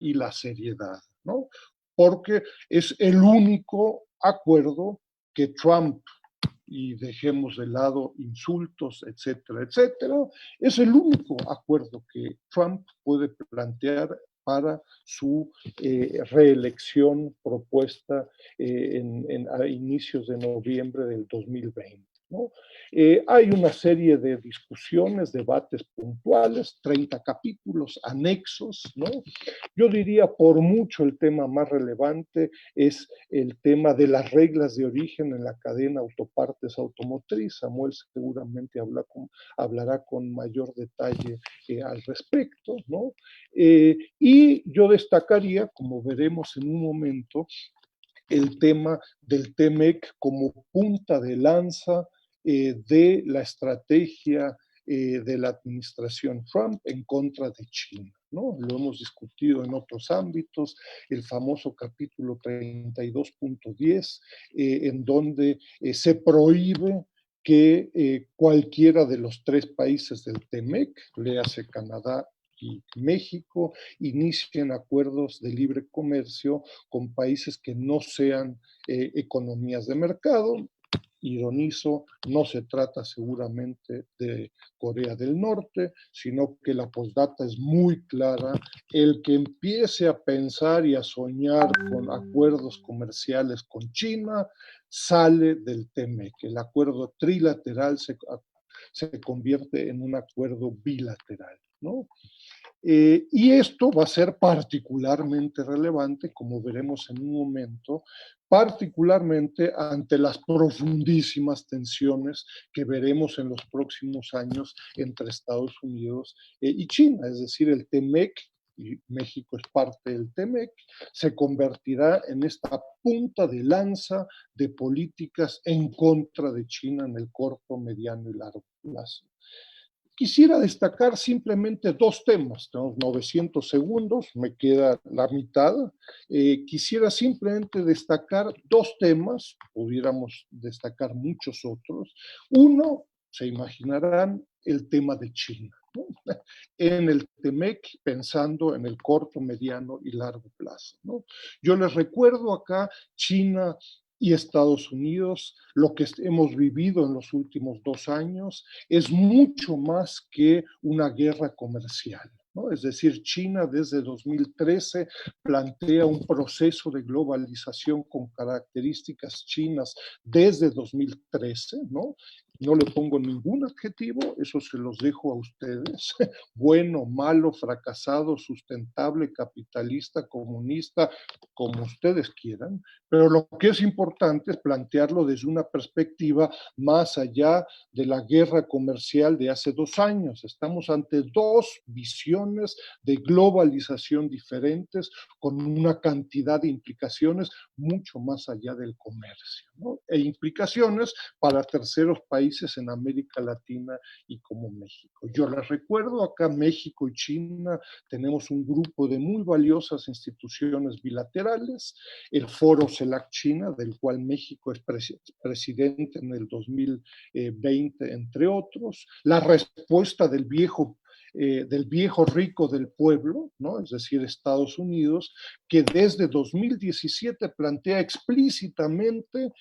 y la seriedad, ¿no? Porque es el único acuerdo que Trump, y dejemos de lado insultos, etcétera, etcétera, es el único acuerdo que Trump puede plantear para su reelección propuesta a inicios de noviembre del 2020. ¿No? Hay una serie de discusiones, debates puntuales, 30 capítulos, anexos, ¿no? Yo diría por mucho el tema más relevante es el tema de las reglas de origen en la cadena autopartes automotriz. Samuel seguramente hablará con mayor detalle al respecto, ¿no? Y yo destacaría, como veremos en un momento, el tema del TEMEC como punta de lanza de la estrategia de la administración Trump en contra de China. ¿No? Lo hemos discutido en otros ámbitos, el famoso capítulo 32.10, en donde se prohíbe que cualquiera de los tres países del TEMEC, léase Canadá y México, inicien acuerdos de libre comercio con países que no sean economías de mercado. Ironizo, no se trata seguramente de Corea del Norte, sino que la postdata es muy clara. El que empiece a pensar y a soñar con acuerdos comerciales con China sale del TEMEC. El acuerdo trilateral se convierte en un acuerdo bilateral, ¿no? Y esto va a ser particularmente relevante, como veremos en un momento, particularmente ante las profundísimas tensiones que veremos en los próximos años entre Estados Unidos y China, es decir, el TEMEC, y México es parte del TEMEC, se convertirá en esta punta de lanza de políticas en contra de China en el corto, mediano y largo plazo. Quisiera destacar simplemente dos temas, tenemos 900 segundos, me queda la mitad. Quisiera simplemente destacar dos temas, pudiéramos destacar muchos otros. Uno, se imaginarán, el tema de China, ¿no? En el TEMEC, pensando en el corto, mediano y largo plazo, ¿no? Yo les recuerdo acá, China y Estados Unidos, lo que hemos vivido en los últimos 2 años, es mucho más que una guerra comercial, ¿no? Es decir, China desde 2013 plantea un proceso de globalización con características chinas desde 2013, ¿no? No le pongo ningún adjetivo, eso se los dejo a ustedes, bueno, malo, fracasado, sustentable, capitalista, comunista, como ustedes quieran, pero lo que es importante es plantearlo desde una perspectiva más allá de la guerra comercial de hace 2 años. Estamos ante dos visiones de globalización diferentes con una cantidad de implicaciones mucho más allá del comercio, ¿no? E implicaciones para terceros países en América Latina y como México. Yo les recuerdo, acá México y China tenemos un grupo de muy valiosas instituciones bilaterales, el Foro CELAC China, del cual México es presidente en el 2020, entre otros, la respuesta del viejo rico del pueblo, ¿no? Es decir, Estados Unidos, que desde 2017 plantea explícitamente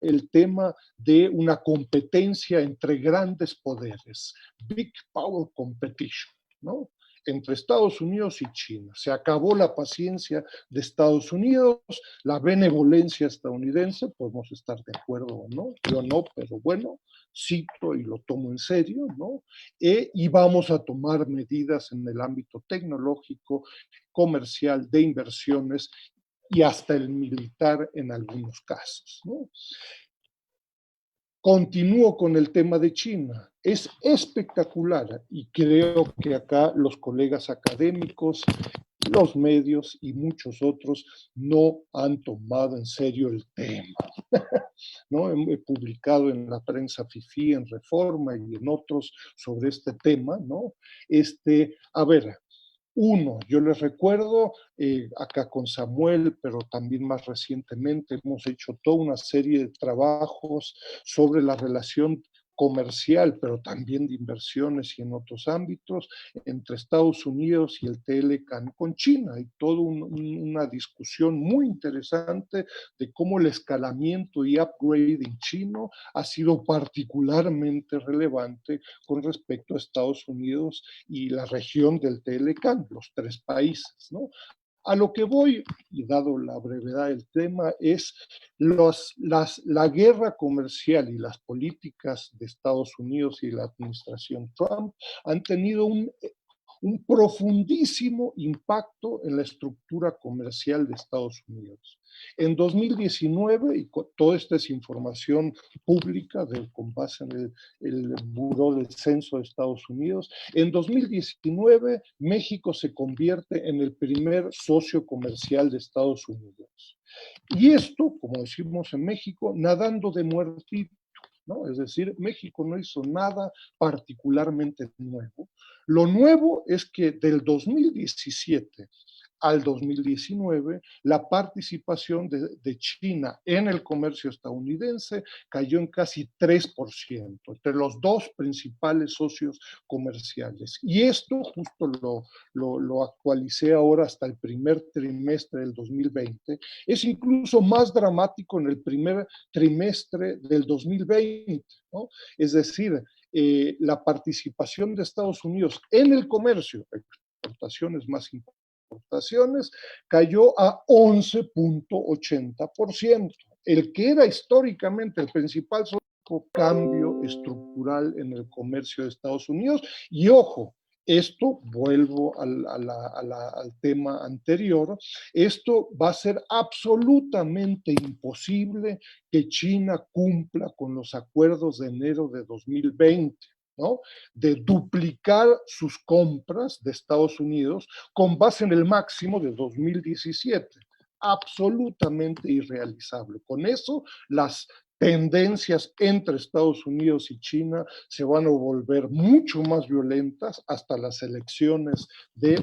el tema de una competencia entre grandes poderes, Big Power Competition, ¿no? Entre Estados Unidos y China. Se acabó la paciencia de Estados Unidos, la benevolencia estadounidense, podemos estar de acuerdo o no, yo no, pero bueno, cito y lo tomo en serio, ¿no? Y vamos a tomar medidas en el ámbito tecnológico, comercial, de inversiones y hasta el militar en algunos casos, ¿no? Continúo con el tema de China. Es espectacular y creo que acá los colegas académicos, los medios y muchos otros no han tomado en serio el tema, ¿no? He publicado en la prensa FIFI, en Reforma y en otros sobre este tema, ¿no? A ver, uno, yo les recuerdo, acá con Samuel, pero también más recientemente hemos hecho toda una serie de trabajos sobre la relación comercial, pero también de inversiones y en otros ámbitos, entre Estados Unidos y el TLCAN con China. Hay toda una discusión muy interesante de cómo el escalamiento y upgrading chino ha sido particularmente relevante con respecto a Estados Unidos y la región del TLCAN, los tres países, ¿no? A lo que voy, y dado la brevedad del tema, es la guerra comercial y las políticas de Estados Unidos y la administración Trump han tenido un profundísimo impacto en la estructura comercial de Estados Unidos. En 2019, y toda esta es información pública con base en el Buró del Censo de Estados Unidos, en 2019 México se convierte en el primer socio comercial de Estados Unidos. Y esto, como decimos en México, nadando de muertito, ¿no? Es decir, México no hizo nada particularmente nuevo. Lo nuevo es que del 2017 al 2019, la participación de China en el comercio estadounidense cayó en casi 3%, entre los dos principales socios comerciales. Y esto justo lo actualicé ahora hasta el primer trimestre del 2020, es incluso más dramático en el primer trimestre del 2020, ¿no? Es decir, la participación de Estados Unidos en el comercio, exportaciones más importantes, cayó a 11.80%, el que era históricamente el principal cambio estructural en el comercio de Estados Unidos. Y ojo, esto, vuelvo al tema anterior, esto va a ser absolutamente imposible que China cumpla con los acuerdos de enero de 2020. ¿No? De duplicar sus compras de Estados Unidos con base en el máximo de 2017. Absolutamente irrealizable. Con eso, las tendencias entre Estados Unidos y China se van a volver mucho más violentas hasta las elecciones de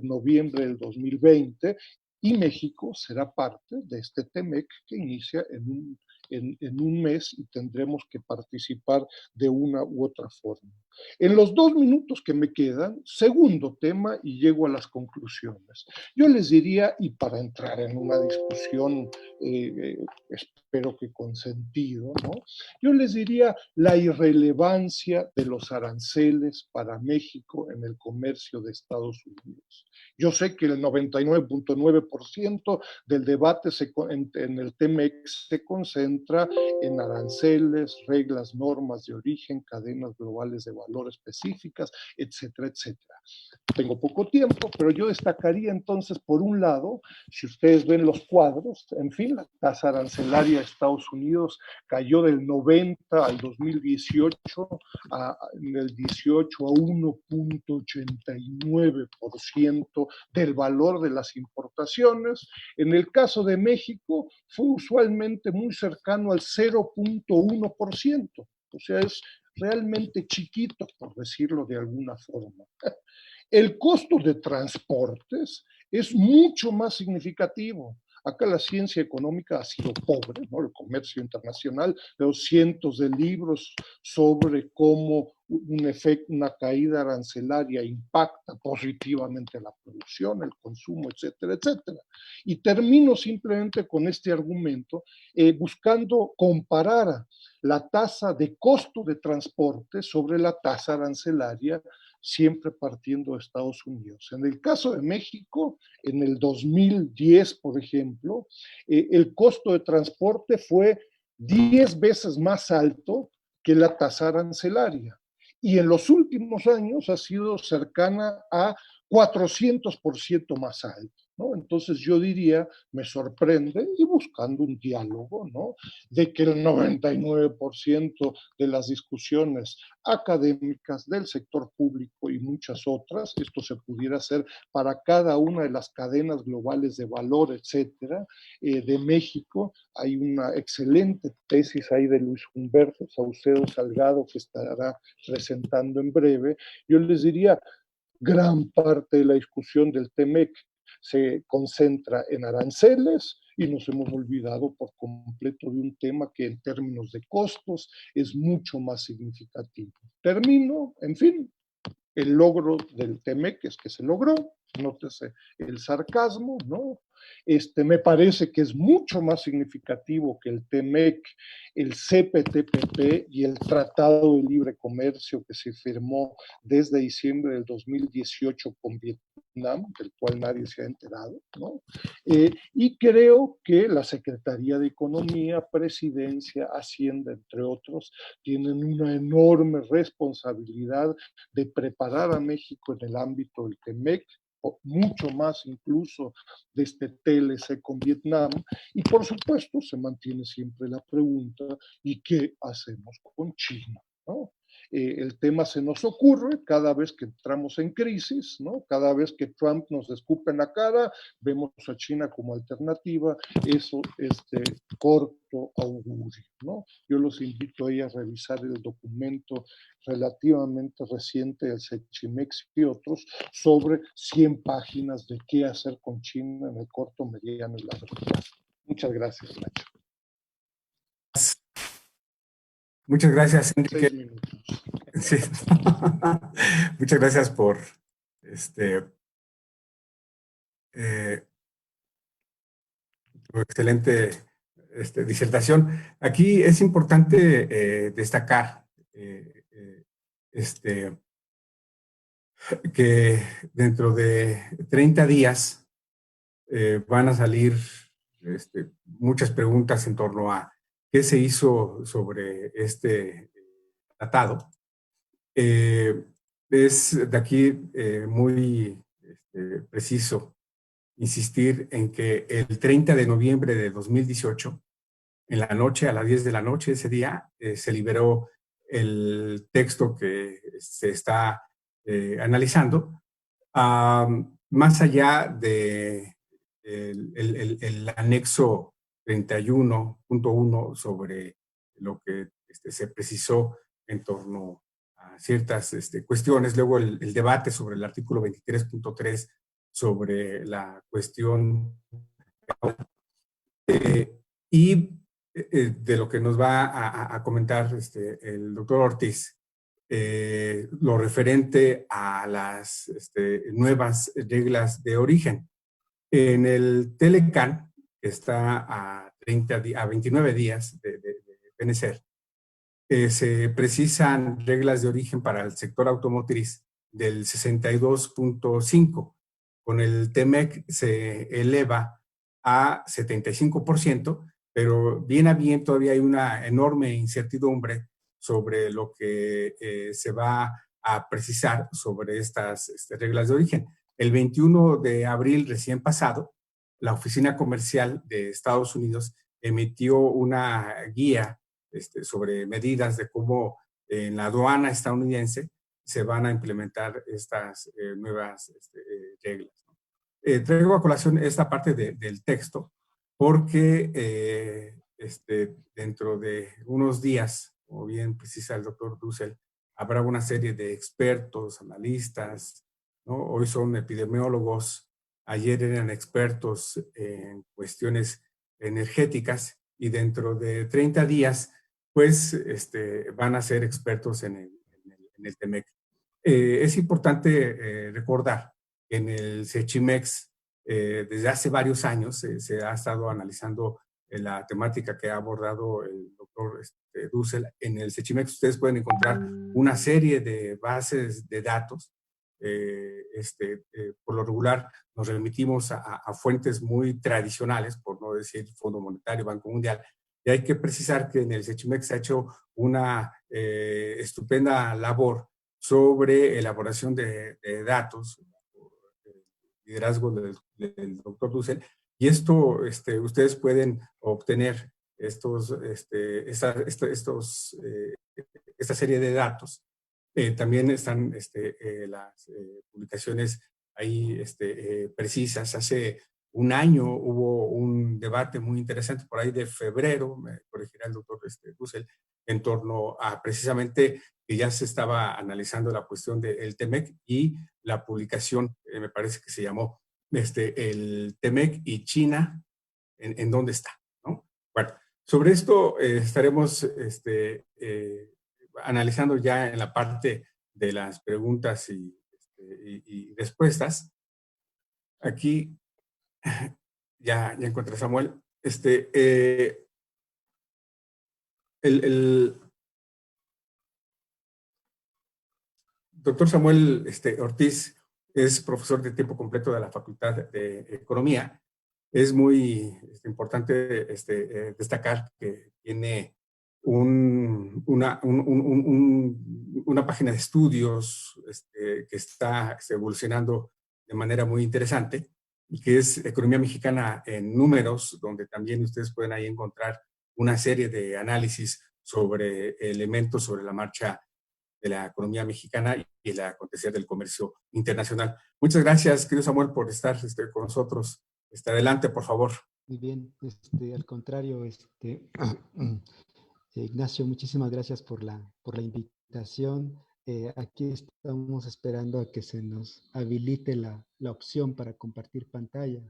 noviembre del 2020, y México será parte de este TEMEC que inicia en un mes y tendremos que participar de una u otra forma. En los 2 minutos que me quedan, segundo tema, y llego a las conclusiones. Yo les diría, y para entrar en una discusión, espero que con sentido, ¿no? Yo les diría la irrelevancia de los aranceles para México en el comercio de Estados Unidos. Yo sé que el 99.9% del debate en el TEMEC se concentra en aranceles, reglas, normas de origen, cadenas globales de valor específicas, etcétera, etcétera. Tengo poco tiempo, pero yo destacaría entonces, por un lado, si ustedes ven los cuadros, en fin, la tasa arancelaria de Estados Unidos cayó del 90 al 2018, en el 18 a 1.89% del valor de las importaciones. En el caso de México, fue usualmente muy cercano al 0.1%, o sea, es realmente chiquito, por decirlo de alguna forma. El costo de transportes es mucho más significativo. Acá la ciencia económica ha sido pobre, ¿no? El comercio internacional, veo cientos de libros sobre cómo una caída arancelaria impacta positivamente la producción, el consumo, etcétera, etcétera. Y termino simplemente con este argumento, buscando comparar la tasa de costo de transporte sobre la tasa arancelaria, siempre partiendo de Estados Unidos. En el caso de México, en el 2010, por ejemplo, el costo de transporte fue 10 veces más alto que la tasa arancelaria. Y en los últimos años ha sido cercana a 400% más alto, ¿no? Entonces yo diría, me sorprende, y buscando un diálogo, ¿no?, de que el 99% de las discusiones académicas del sector público y muchas otras, esto se pudiera hacer para cada una de las cadenas globales de valor, etcétera, de México. Hay una excelente tesis ahí de Luis Humberto Saucedo Salgado que estará presentando en breve. Yo les diría, gran parte de la discusión del TEMEC se concentra en aranceles, y nos hemos olvidado por completo de un tema que en términos de costos es mucho más significativo. Termino, en fin, el logro del TEMEC es que se logró, nótese el sarcasmo, ¿no? Me parece que es mucho más significativo que el TEMEC, el CPTPP y el Tratado de Libre Comercio que se firmó desde diciembre del 2018 con Vietnam, del cual nadie se ha enterado, ¿no? Y creo que la Secretaría de Economía, Presidencia, Hacienda, entre otros, tienen una enorme responsabilidad de preparar a México en el ámbito del TEMEC, o mucho más incluso de este TLC con Vietnam, y por supuesto se mantiene siempre la pregunta, ¿y qué hacemos con China? ¿No? El tema se nos ocurre cada vez que entramos en crisis, ¿no? Cada vez que Trump nos escupe en la cara, vemos a China como alternativa, eso es de corto augurio, ¿no? Yo los invito a revisar el documento relativamente reciente del Sechimex y otros sobre 100 páginas de qué hacer con China en el corto, mediano y largo plazo. Muchas gracias, Nacho. Muchas gracias, Enrique. 6 minutos. Sí. Muchas gracias por tu excelente disertación. Aquí es importante destacar que dentro de 30 días van a salir muchas preguntas en torno a qué se hizo sobre este tratado. Es de aquí muy preciso insistir en que el 30 de noviembre de 2018, en la noche, a las 10 de la noche, ese día, se liberó el texto que se está analizando, más allá de el anexo 31.1 sobre lo que se precisó en torno a ciertas cuestiones, luego el debate sobre el artículo 23.3 sobre la cuestión y de lo que nos va a comentar el doctor Ortiz, lo referente a las nuevas reglas de origen. En el Telecan, que está a 29 días de venecer, se precisan reglas de origen para el sector automotriz del 62.5. Con el TEMEC se eleva a 75%, pero bien a bien todavía hay una enorme incertidumbre sobre lo que se va a precisar sobre estas reglas de origen. El 21 de abril recién pasado, la Oficina Comercial de Estados Unidos emitió una guía sobre medidas de cómo en la aduana estadounidense se van a implementar estas nuevas reglas. Traigo a colación esta parte del texto porque dentro de unos días, como bien precisa el doctor Dussel, habrá una serie de expertos, analistas, ¿no? Hoy son epidemiólogos, ayer eran expertos en cuestiones energéticas y dentro de 30 días pues van a ser expertos en el TEMEC. Es importante recordar que en el Sechimex desde hace varios años se ha estado analizando la temática que ha abordado el doctor Dussel. En el Sechimex ustedes pueden encontrar una serie de bases de datos. Por lo regular nos remitimos a fuentes muy tradicionales, por no decir Fondo Monetario, Banco Mundial, y hay que precisar que en el Sechimex se ha hecho una estupenda labor sobre elaboración de datos, liderazgo del doctor Dussel, y esto ustedes pueden obtener esta serie de datos. También están las publicaciones ahí precisas. Hace un año hubo un debate muy interesante por ahí de febrero, me corregirá el doctor Dussel, en torno a precisamente que ya se estaba analizando la cuestión del TEMEC y la publicación, me parece que se llamó el TEMEC y China en dónde está, ¿no? Bueno, sobre esto estaremos analizando ya en la parte de las preguntas y respuestas. Aquí ya encontré a Samuel. El doctor Samuel Ortiz es profesor de tiempo completo de la Facultad de Economía. Es muy importante destacar que tiene una página de estudios que está evolucionando de manera muy interesante y que es Economía Mexicana en Números, donde también ustedes pueden ahí encontrar una serie de análisis sobre elementos sobre la marcha de la economía mexicana y el acontecer del comercio internacional. Muchas gracias, querido Samuel, por estar con nosotros. Adelante, por favor. Muy bien, al contrario, Ignacio, muchísimas gracias por la invitación. Aquí estamos esperando a que se nos habilite la opción para compartir pantalla.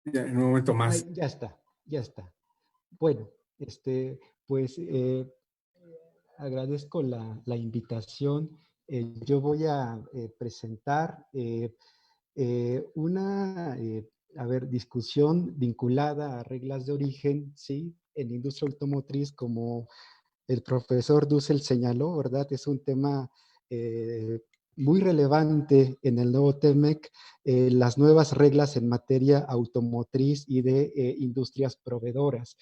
Ya, en un momento más. Ay, ya está. Bueno, pues agradezco la invitación. Yo voy a presentar una discusión vinculada a reglas de origen, ¿sí? En la industria automotriz, como el profesor Dussel señaló, ¿verdad? Es un tema muy relevante en el nuevo TEMEC, las nuevas reglas en materia automotriz y de industrias proveedoras.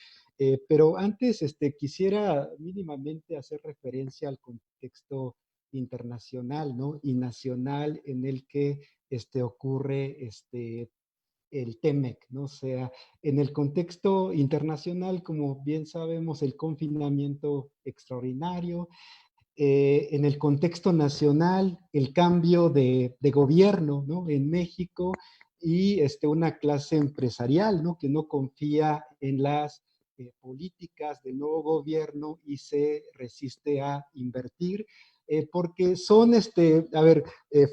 Pero antes quisiera mínimamente hacer referencia al contexto internacional, ¿no? Y nacional en el que ocurre el TEMEC, ¿no? O sea, en el contexto internacional, como bien sabemos, el confinamiento extraordinario, en el contexto nacional, el cambio de gobierno, ¿no? En México y una clase empresarial, ¿no? Que no confía en las políticas del nuevo gobierno y se resiste a invertir, porque son,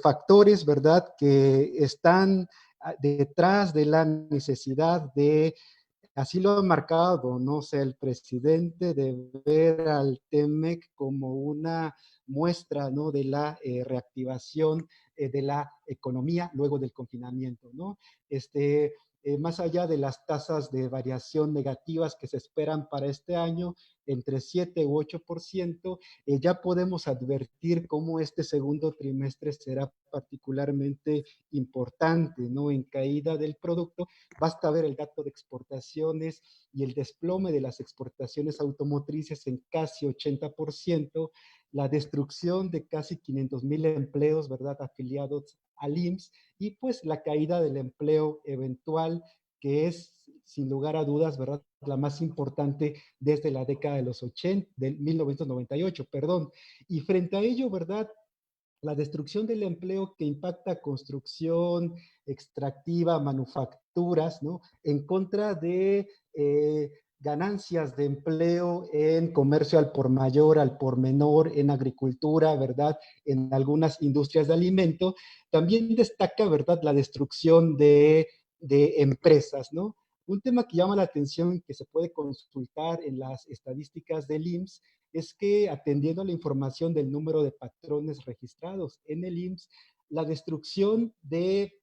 factores, ¿verdad?, que están detrás de la necesidad de, así lo ha marcado, ¿no? O sea, el presidente de ver al TEMEC como una muestra, ¿no?, de la reactivación de la economía luego del confinamiento, ¿no? Más allá de las tasas de variación negativas que se esperan para este año, entre 7 u 8%, ya podemos advertir cómo este segundo trimestre será particularmente importante, ¿no? En caída del producto. Basta ver el dato de exportaciones y el desplome de las exportaciones automotrices en casi 80%, la destrucción de casi 500,000 empleos, ¿verdad?, afiliados al IMSS, y pues la caída del empleo eventual, que es, sin lugar a dudas, ¿verdad?, la más importante desde la década de los 80, del 1998, perdón. Y frente a ello, ¿verdad?, la destrucción del empleo que impacta construcción, extractiva, manufacturas, ¿no?, en contra de ganancias de empleo en comercio al por mayor, al por menor, en agricultura, ¿verdad?, en algunas industrias de alimento. También destaca, ¿verdad?, la destrucción de empresas, ¿no? Un tema que llama la atención, que se puede consultar en las estadísticas del IMSS, es que, atendiendo a la información del número de patrones registrados en el IMSS, la destrucción de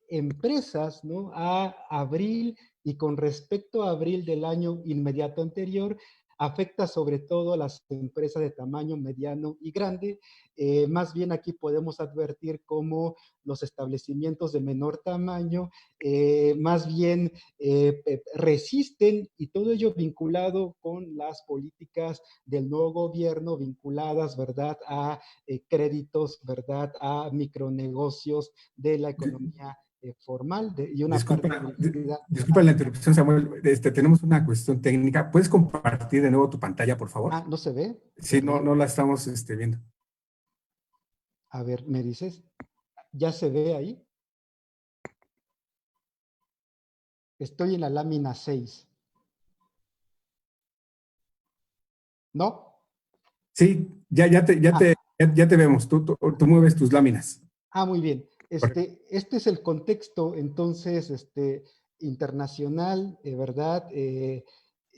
empresas, ¿no?, a abril, y con respecto a abril del año inmediato anterior, afecta sobre todo a las empresas de tamaño mediano y grande. Más bien aquí podemos advertir cómo los establecimientos de menor tamaño más bien resisten, y todo ello vinculado con las políticas del nuevo gobierno, vinculadas, ¿verdad?, a créditos, ¿verdad?, a micronegocios de la economía formal, y una Disculpa, parte dirigida. disculpa la interrupción, Samuel. Tenemos una cuestión técnica. ¿Puedes compartir de nuevo tu pantalla, por favor? ¿No se ve? Sí, no la estamos viendo. A ver, ¿me dices? ¿Ya se ve ahí? Estoy en la lámina 6. ¿No? Sí, ya te vemos. Tú mueves tus láminas. Muy bien. Este es el contexto, entonces, internacional, ¿verdad?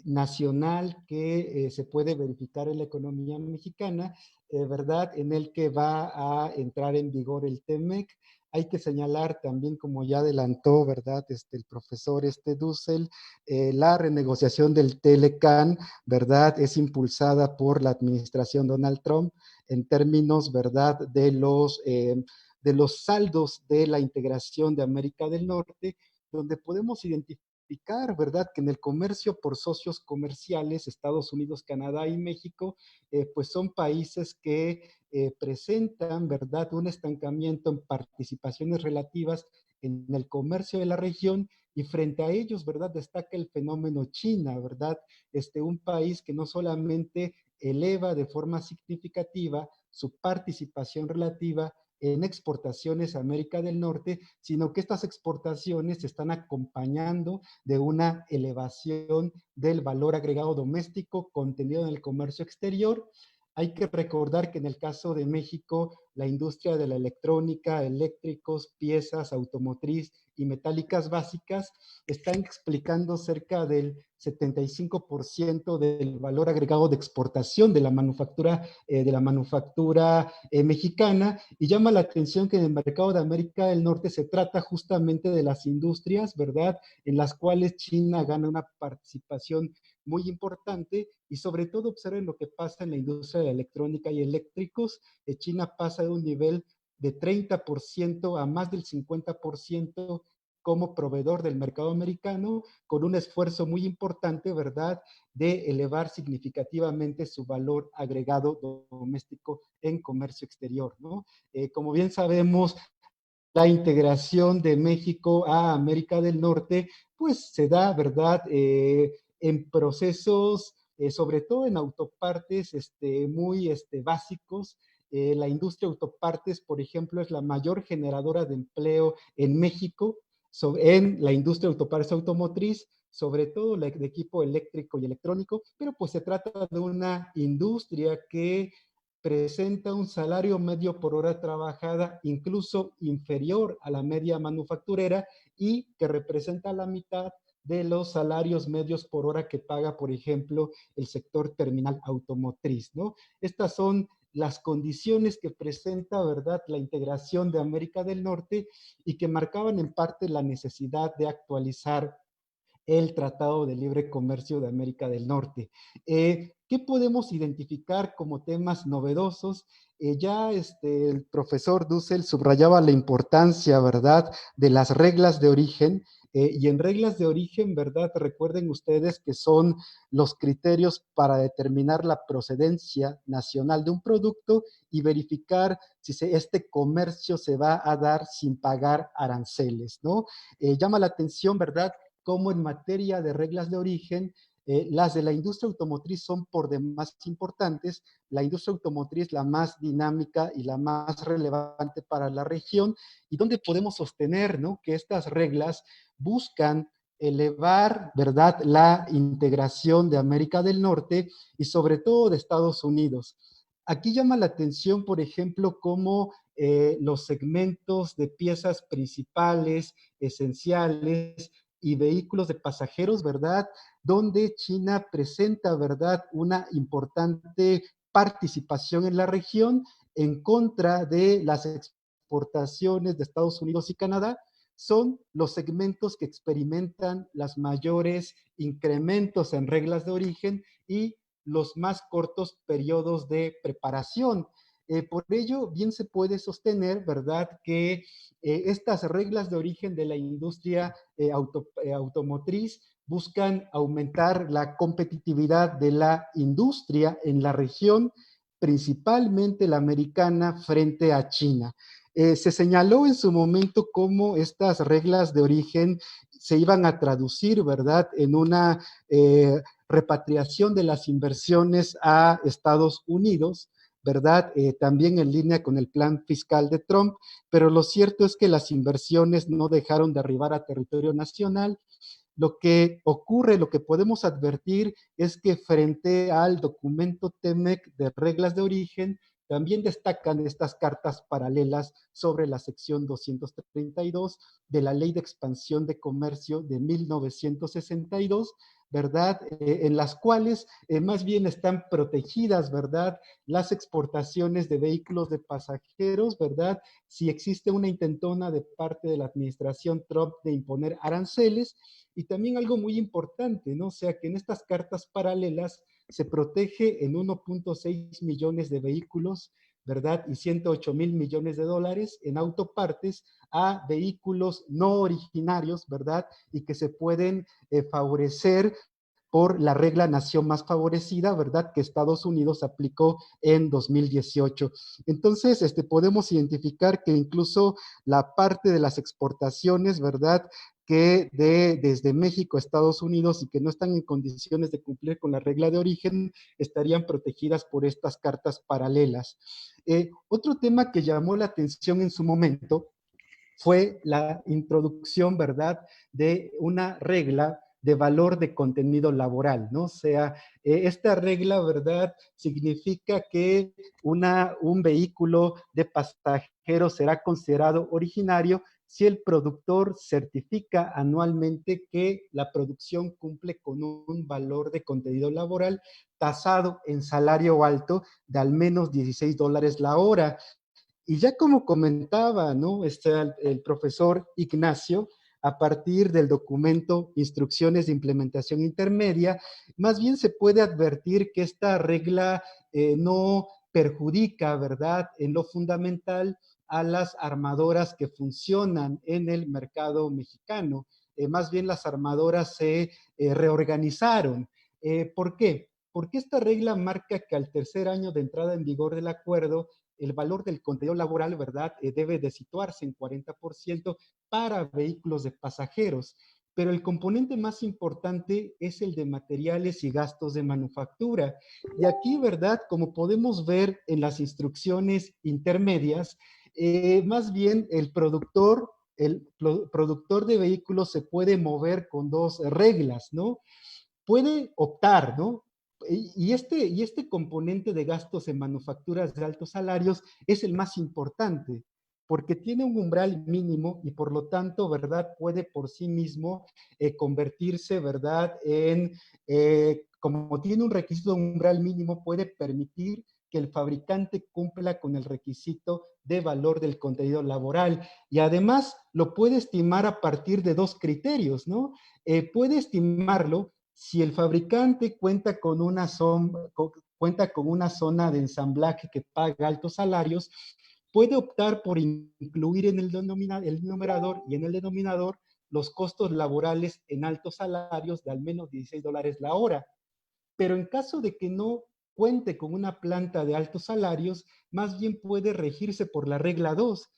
Nacional que se puede verificar en la economía mexicana, ¿verdad? En el que va a entrar en vigor el TEMEC. Hay que señalar también, como ya adelantó, ¿verdad? El profesor Dussel, la renegociación del TLCAN, ¿verdad? Es impulsada por la administración Donald Trump en términos, ¿verdad? De los saldos de la integración de América del Norte, donde podemos identificar, ¿verdad?, que en el comercio por socios comerciales, Estados Unidos, Canadá y México, pues son países que presentan, ¿verdad?, un estancamiento en participaciones relativas en el comercio de la región, y frente a ellos, ¿verdad?, destaca el fenómeno China, ¿verdad?, un país que no solamente eleva de forma significativa su participación relativa en exportaciones a América del Norte, sino que estas exportaciones se están acompañando de una elevación del valor agregado doméstico contenido en el comercio exterior. Hay que recordar que en el caso de México, la industria de la electrónica, eléctricos, piezas, automotriz y metálicas básicas están explicando cerca del 75% del valor agregado de exportación de la manufactura mexicana, y llama la atención que en el mercado de América del Norte se trata justamente de las industrias, ¿verdad?, en las cuales China gana una participación muy importante, y sobre todo observen lo que pasa en la industria de la electrónica y eléctricos. China pasa de un nivel de 30% a más del 50% como proveedor del mercado americano, con un esfuerzo muy importante, ¿verdad?, de elevar significativamente su valor agregado doméstico en comercio exterior, ¿no? Como bien sabemos, la integración de México a América del Norte, pues se da, ¿verdad?, en procesos, sobre todo en autopartes muy básicos. La industria autopartes, por ejemplo, es la mayor generadora de empleo en México, en la industria autopartes automotriz, sobre todo de equipo eléctrico y electrónico, pero pues se trata de una industria que presenta un salario medio por hora trabajada incluso inferior a la media manufacturera, y que representa la mitad de los salarios medios por hora que paga, por ejemplo, el sector terminal automotriz, ¿no? Estas son las condiciones que presenta, ¿verdad?, la integración de América del Norte, y que marcaban en parte la necesidad de actualizar el Tratado de Libre Comercio de América del Norte. ¿Qué podemos identificar como temas novedosos? Ya el profesor Dussel subrayaba la importancia, ¿verdad?, de las reglas de origen, y en reglas de origen, ¿verdad?, recuerden ustedes que son los criterios para determinar la procedencia nacional de un producto y verificar si este comercio se va a dar sin pagar aranceles, ¿no? Llama la atención, ¿verdad?, como en materia de reglas de origen, las de la industria automotriz son por demás importantes. La industria automotriz la más dinámica y la más relevante para la región, y donde podemos sostener, ¿no?, que estas reglas buscan elevar, ¿verdad?, la integración de América del Norte y sobre todo de Estados Unidos. Aquí llama la atención, por ejemplo, cómo los segmentos de piezas principales, esenciales, y vehículos de pasajeros, ¿verdad?, donde China presenta, ¿verdad?, una importante participación en la región en contra de las exportaciones de Estados Unidos y Canadá, son los segmentos que experimentan los mayores incrementos en reglas de origen y los más cortos periodos de preparación. Por ello, bien se puede sostener, ¿verdad?, que estas reglas de origen de la industria automotriz buscan aumentar la competitividad de la industria en la región, principalmente la americana, frente a China. Se señaló en su momento cómo estas reglas de origen se iban a traducir, ¿verdad?, en una repatriación de las inversiones a Estados Unidos, ¿verdad? También en línea con el plan fiscal de Trump, pero lo cierto es que las inversiones no dejaron de arribar a territorio nacional. Lo que ocurre, lo que podemos advertir es que frente al documento TEMEC de reglas de origen, también destacan estas cartas paralelas sobre la sección 232 de la Ley de Expansión de Comercio de 1962, ¿verdad? En las cuales más bien están protegidas, ¿verdad? Las exportaciones de vehículos de pasajeros, ¿verdad? Si existe una intentona de parte de la administración Trump de imponer aranceles, y también algo muy importante, ¿no? O sea, que en estas cartas paralelas se protege en 1.6 millones de vehículos, ¿verdad? Y 108 mil millones de dólares en autopartes a vehículos no originarios, ¿verdad? Y que se pueden favorecer por la regla nación más favorecida, ¿verdad? Que Estados Unidos aplicó en 2018. Entonces, podemos identificar que incluso la parte de las exportaciones, ¿verdad? Que desde México a Estados Unidos y que no están en condiciones de cumplir con la regla de origen, estarían protegidas por estas cartas paralelas. Otro tema que llamó la atención en su momento fue la introducción, ¿verdad?, de una regla de valor de contenido laboral, ¿no? O sea, esta regla, ¿verdad?, significa que un vehículo de pasajeros será considerado originario si el productor certifica anualmente que la producción cumple con un valor de contenido laboral tasado en salario alto de al menos $16 la hora. Y ya como comentaba, ¿no? El profesor Ignacio, a partir del documento Instrucciones de Implementación Intermedia, más bien se puede advertir que esta regla no perjudica, ¿verdad?, en lo fundamental a las armadoras que funcionan en el mercado mexicano. Más bien las armadoras se reorganizaron. ¿Por qué? Porque esta regla marca que al tercer año de entrada en vigor del acuerdo, el valor del contenido laboral, ¿verdad?, debe de situarse en 40% para vehículos de pasajeros. Pero el componente más importante es el de materiales y gastos de manufactura. Y aquí, ¿verdad?, como podemos ver en las instrucciones intermedias, más bien el productor de vehículos se puede mover con dos reglas, ¿no? Puede optar, ¿no? Y este componente de gastos en manufacturas de altos salarios es el más importante, porque tiene un umbral mínimo y por lo tanto, ¿verdad?, puede por sí mismo convertirse, ¿verdad?, como tiene un requisito de umbral mínimo, puede permitir que el fabricante cumpla con el requisito de valor del contenido laboral. Y además lo puede estimar a partir de dos criterios, ¿no? Puede estimarlo si el fabricante cuenta con una zona de ensamblaje que paga altos salarios, puede optar por incluir en el numerador y en el denominador los costos laborales en altos salarios de al menos $16 la hora. Pero en caso de que no cuente con una planta de altos salarios, más bien puede regirse por la regla 2.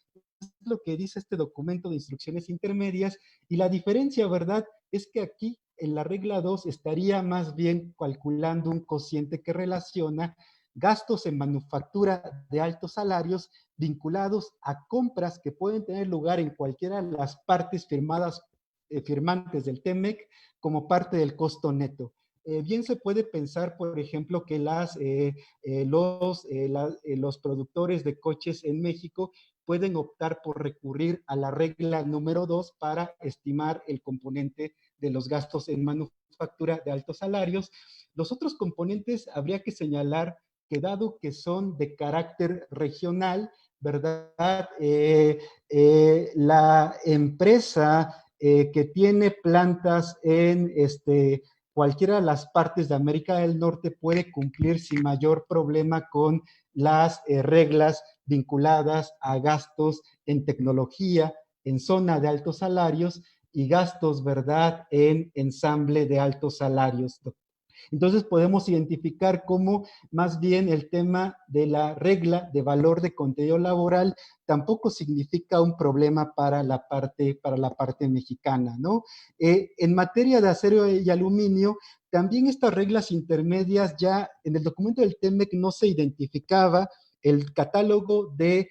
Es lo que dice este documento de instrucciones intermedias, y la diferencia, ¿verdad?, es que aquí en la regla 2 estaría más bien calculando un cociente que relaciona gastos en manufactura de altos salarios vinculados a compras que pueden tener lugar en cualquiera de las partes firmantes del TEMEC como parte del costo neto. Bien se puede pensar, por ejemplo, que los productores de coches en México pueden optar por recurrir a la regla número 2 para estimar el componente de los gastos en manufactura de altos salarios. Los otros componentes habría que señalar que dado que son de carácter regional, ¿verdad? La empresa que tiene plantas en cualquiera de las partes de América del Norte puede cumplir sin mayor problema con las reglas vinculadas a gastos en tecnología, en zona de altos salarios y gastos, ¿verdad?, en ensamble de altos salarios. Entonces podemos identificar cómo más bien el tema de la regla de valor de contenido laboral tampoco significa un problema para la parte mexicana, ¿no? En materia de acero y aluminio, también estas reglas intermedias ya en el documento del TEMEC no se identificaba el catálogo de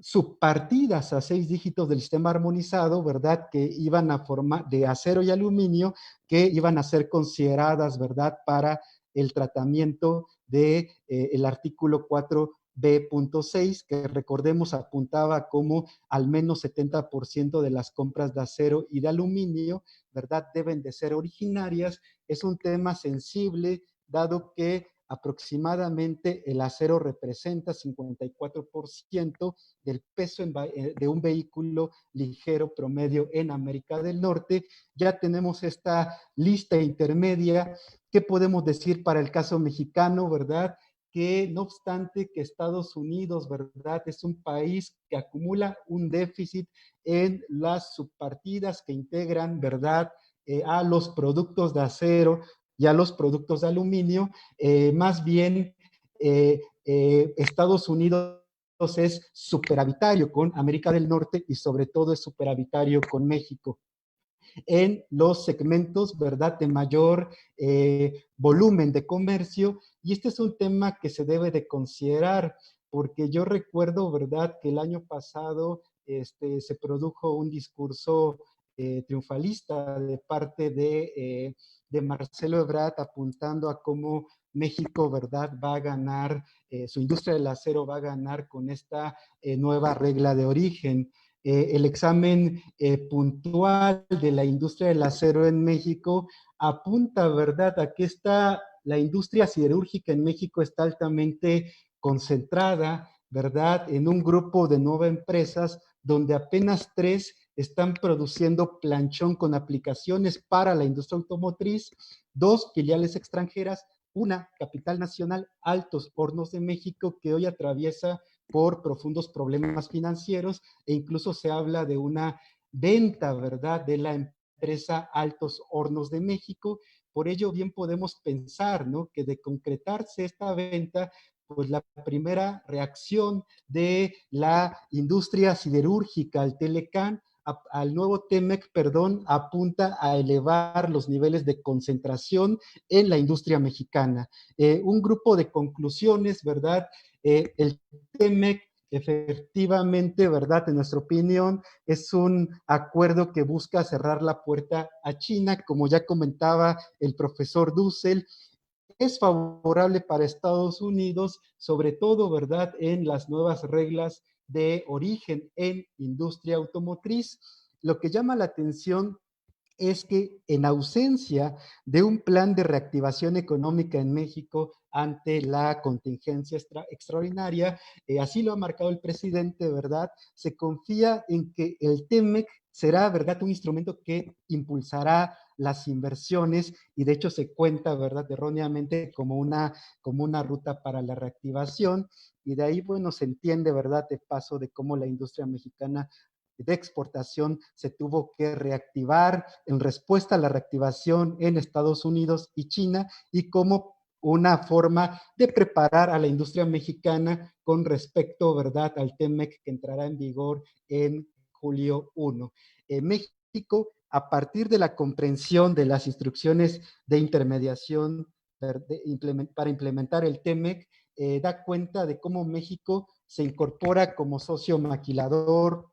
subpartidas a 6 dígitos del sistema armonizado, ¿verdad?, que iban a formar de acero y aluminio, que iban a ser consideradas, ¿verdad?, para el tratamiento de el artículo 4 B.6, que recordemos apuntaba como al menos 70% de las compras de acero y de aluminio, ¿verdad?, deben de ser originarias. Es un tema sensible, dado que aproximadamente el acero representa 54% del peso de un vehículo ligero promedio en América del Norte. Ya tenemos esta lista intermedia. ¿Qué podemos decir para el caso mexicano, verdad? Que no obstante que Estados Unidos, ¿verdad?, es un país que acumula un déficit en las subpartidas que integran, ¿verdad?, a los productos de acero y a los productos de aluminio, más bien Estados Unidos es superavitario con América del Norte y sobre todo es superavitario con México en los segmentos, ¿verdad?, de mayor volumen de comercio. Y este es un tema que se debe de considerar, porque yo recuerdo, ¿verdad?, que el año pasado se produjo un discurso triunfalista de parte de Marcelo Ebrard, apuntando a cómo México, ¿verdad?, va a ganar, su industria del acero va a ganar con esta nueva regla de origen. El examen puntual de la industria del acero en México apunta, ¿verdad?, a que la industria siderúrgica en México está altamente concentrada, ¿verdad?, en un grupo de 9 empresas, donde apenas 3 están produciendo planchón con aplicaciones para la industria automotriz, 2 filiales extranjeras, una capital nacional, Altos Hornos de México, que hoy atraviesa por profundos problemas financieros, e incluso se habla de una venta, ¿verdad?, de la empresa Altos Hornos de México. Por ello, bien podemos pensar, ¿no?, que de concretarse esta venta, pues la primera reacción de la industria siderúrgica, al Telecán, al nuevo TEMEC, perdón, apunta a elevar los niveles de concentración en la industria mexicana. Un grupo de conclusiones, ¿verdad? El TEMEC, efectivamente, ¿verdad?, en nuestra opinión, es un acuerdo que busca cerrar la puerta a China, como ya comentaba el profesor Dussel. Es favorable para Estados Unidos, sobre todo, ¿verdad?, en las nuevas reglas de origen en industria automotriz. Lo que llama la atención es que en ausencia de un plan de reactivación económica en México ante la contingencia extraordinaria, así lo ha marcado el presidente, ¿verdad?, se confía en que el TEMEC será, ¿verdad?, un instrumento que impulsará las inversiones, y de hecho se cuenta, ¿verdad?, erróneamente como una ruta para la reactivación, y de ahí, bueno, se entiende, ¿verdad?, de paso de cómo la industria mexicana de exportación se tuvo que reactivar en respuesta a la reactivación en Estados Unidos y China, y como una forma de preparar a la industria mexicana con respecto, ¿verdad?, al TEMEC, que entrará en vigor en julio 1. México, a partir de la comprensión de las instrucciones de intermediación para implementar el TEMEC, da cuenta de cómo México se incorpora como socio maquilador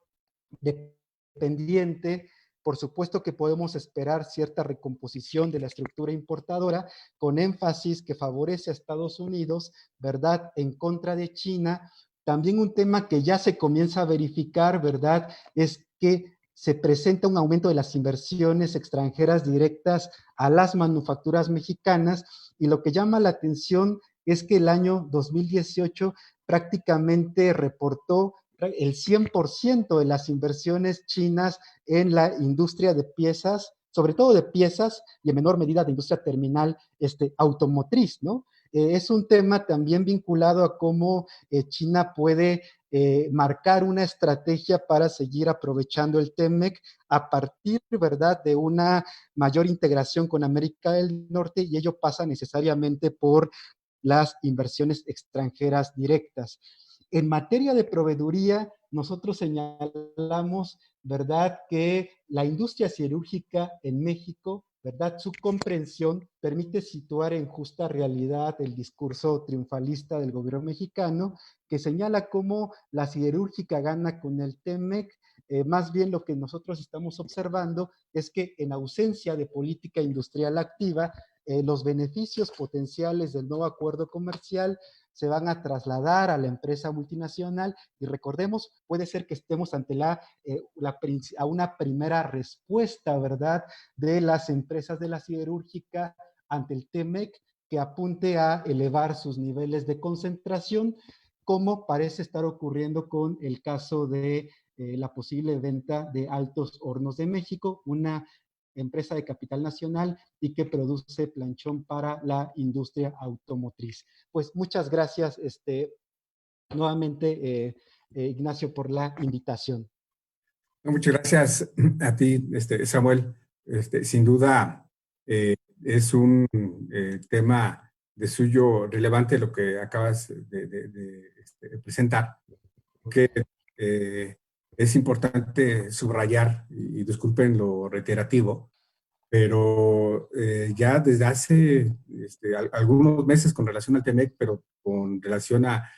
dependiente. Por supuesto que podemos esperar cierta recomposición de la estructura importadora, con énfasis que favorece a Estados Unidos, ¿verdad?, en contra de China. También un tema que ya se comienza a verificar, ¿verdad?, es que se presenta un aumento de las inversiones extranjeras directas a las manufacturas mexicanas, y lo que llama la atención es que el año 2018 prácticamente reportó el 100% de las inversiones chinas en la industria de piezas, sobre todo de piezas, y en menor medida de industria terminal automotriz, ¿no? Es un tema también vinculado a cómo China puede marcar una estrategia para seguir aprovechando el TEMEC a partir, ¿verdad?, de una mayor integración con América del Norte, y ello pasa necesariamente por las inversiones extranjeras directas. En materia de proveeduría, nosotros señalamos, ¿verdad?, que la industria siderúrgica en México, ¿verdad?, su comprensión permite situar en justa realidad el discurso triunfalista del gobierno mexicano, que señala cómo la siderúrgica gana con el TEMEC. Más bien lo que nosotros estamos observando es que en ausencia de política industrial activa, los beneficios potenciales del nuevo acuerdo comercial se van a trasladar a la empresa multinacional y recordemos, puede ser que estemos ante a una primera respuesta, ¿verdad?, de las empresas de la siderúrgica ante el TEMEC que apunte a elevar sus niveles de concentración, como parece estar ocurriendo con el caso de la posible venta de Altos Hornos de México, una empresa de capital nacional y que produce planchón para la industria automotriz. Pues muchas gracias nuevamente, Ignacio, por la invitación. Muchas gracias a ti, Samuel. Sin duda es un tema de suyo relevante lo que acabas de presentar, porque es importante subrayar, y disculpen lo reiterativo, pero ya desde hace algunos meses con relación al TEMEC, pero con relación a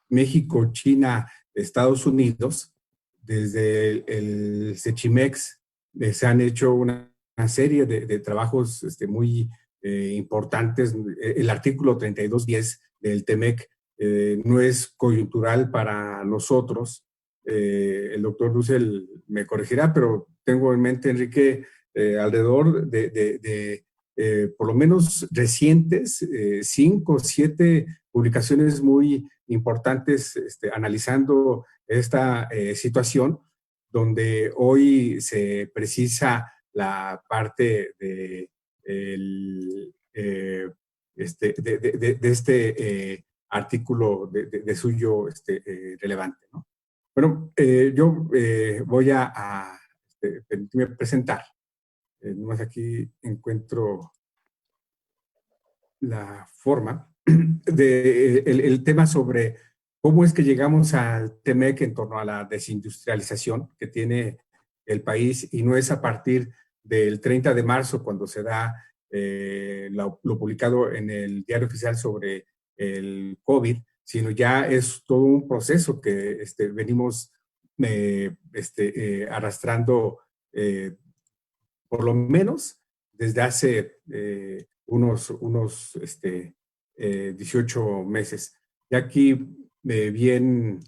México, China, Estados Unidos, desde el CECHIMEX se han hecho una serie de trabajos muy importantes. El artículo 3210 del TEMEC no es coyuntural para nosotros. El doctor Dussel me corregirá, pero tengo en mente, Enrique, alrededor de por lo menos recientes, 5 o 7 publicaciones muy importantes analizando esta situación, donde hoy se precisa la parte de este artículo de suyo relevante, ¿no? Bueno, yo voy a permitirme presentar. Nomás aquí encuentro la forma el tema sobre cómo es que llegamos al TEMEC en torno a la desindustrialización que tiene el país, y no es a partir del 30 de marzo cuando se da lo publicado en el Diario Oficial sobre el COVID, sino ya es todo un proceso que venimos arrastrando por lo menos desde hace unos 18 meses. Y aquí bien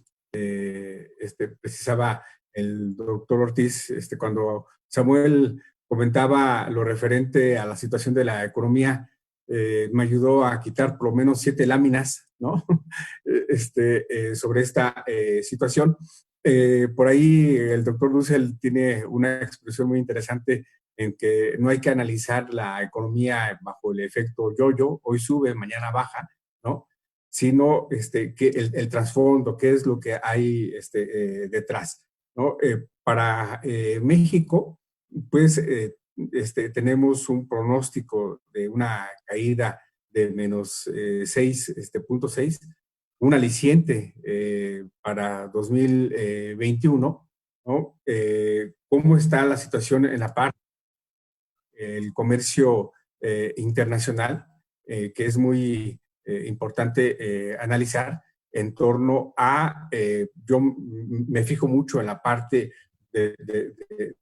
precisaba el doctor Ortiz, cuando Samuel comentaba lo referente a la situación de la economía, me ayudó a quitar por lo menos 7 láminas, ¿no? Sobre esta situación. Por ahí el doctor Dussel tiene una expresión muy interesante en que no hay que analizar la economía bajo el efecto yo-yo, hoy sube, mañana baja, ¿no? Sino que el trasfondo, qué es lo que hay detrás, ¿no? Para México, pues tenemos un pronóstico de una caída de menos 6.6, un aliciente para 2021, ¿no? ¿Cómo está la situación en la parte el comercio internacional, que es muy importante analizar en torno a, yo me fijo mucho en la parte de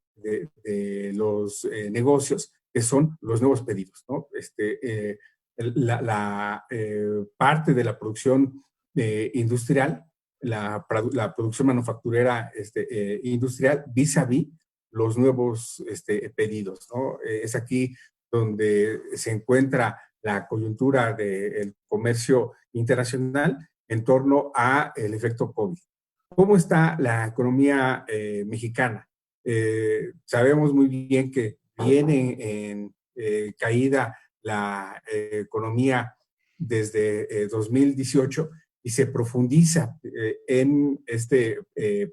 los negocios, que son los nuevos pedidos, ¿no? La parte de la producción industrial, la producción manufacturera industrial vis a vis los nuevos pedidos, ¿no? Es aquí donde se encuentra la coyuntura del comercio internacional en torno a el efecto COVID. ¿Cómo está la economía mexicana? Sabemos muy bien que viene en caída la economía desde 2018 y se profundiza en este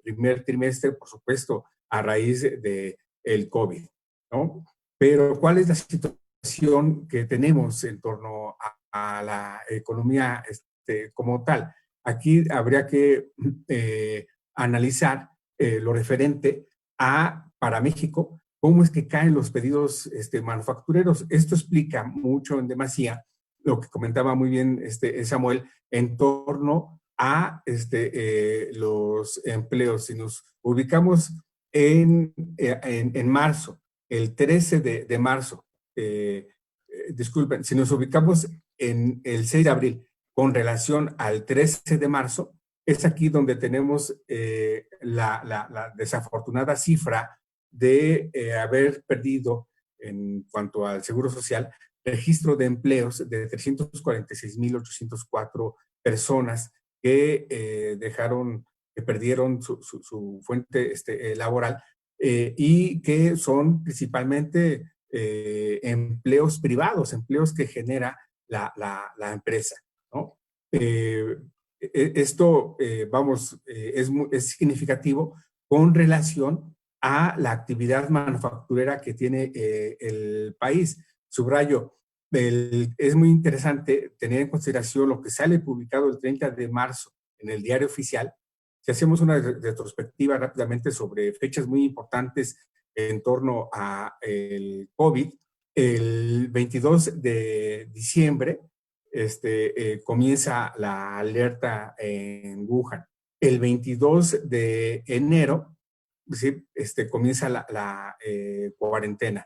primer trimestre, por supuesto, a raíz del COVID, ¿no? Pero ¿cuál es la situación que tenemos en torno a la economía como tal? Aquí habría que analizar lo referente a, para México, cómo es que caen los pedidos manufactureros. Esto explica mucho en demasía lo que comentaba muy bien Samuel en torno a los empleos. Si nos ubicamos en marzo, el 13 de marzo, disculpen, si nos ubicamos en el 6 de abril, con relación al 13 de marzo, es aquí donde tenemos la desafortunada cifra de haber perdido, en cuanto al Seguro Social, registro de empleos de 346,804 personas que que perdieron su fuente laboral, y que son principalmente empleos privados, empleos que genera la empresa, ¿no? Esto, es significativo con relación a la actividad manufacturera que tiene el país. Subrayo, es muy interesante tener en consideración lo que sale publicado el 30 de marzo en el Diario Oficial. Si hacemos una retrospectiva rápidamente sobre fechas muy importantes en torno a el COVID, el 22 de diciembre comienza la alerta en Wuhan. El 22 de enero, ¿sí? Comienza la cuarentena.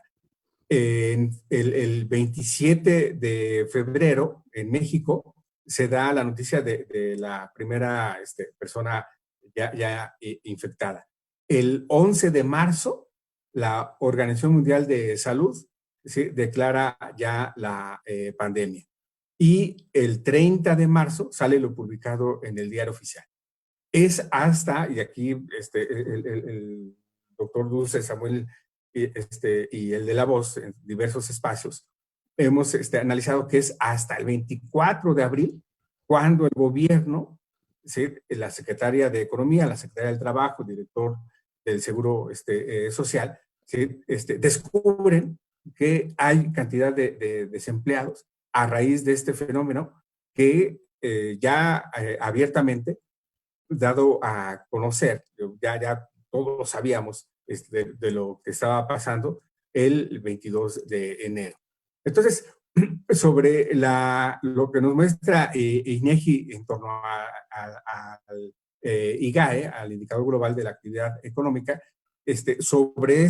El 27 de febrero, en México, se da la noticia de la primera persona ya infectada. El 11 de marzo, la Organización Mundial de Salud, ¿sí?, declara ya la pandemia. Y el 30 de marzo sale lo publicado en el Diario Oficial. Es hasta, y aquí el doctor Dulce Samuel y el de La Voz, en diversos espacios, hemos analizado que es hasta el 24 de abril cuando el gobierno, ¿sí?, la secretaria de Economía, la secretaria del Trabajo, el director del Seguro Social, ¿sí?, descubren que hay cantidad de desempleados a raíz de este fenómeno que ya abiertamente dado a conocer, ya todos lo sabíamos de lo que estaba pasando el 22 de enero. Entonces, sobre lo que nos muestra INEGI en torno al IGAE, al Indicador Global de la Actividad Económica, sobre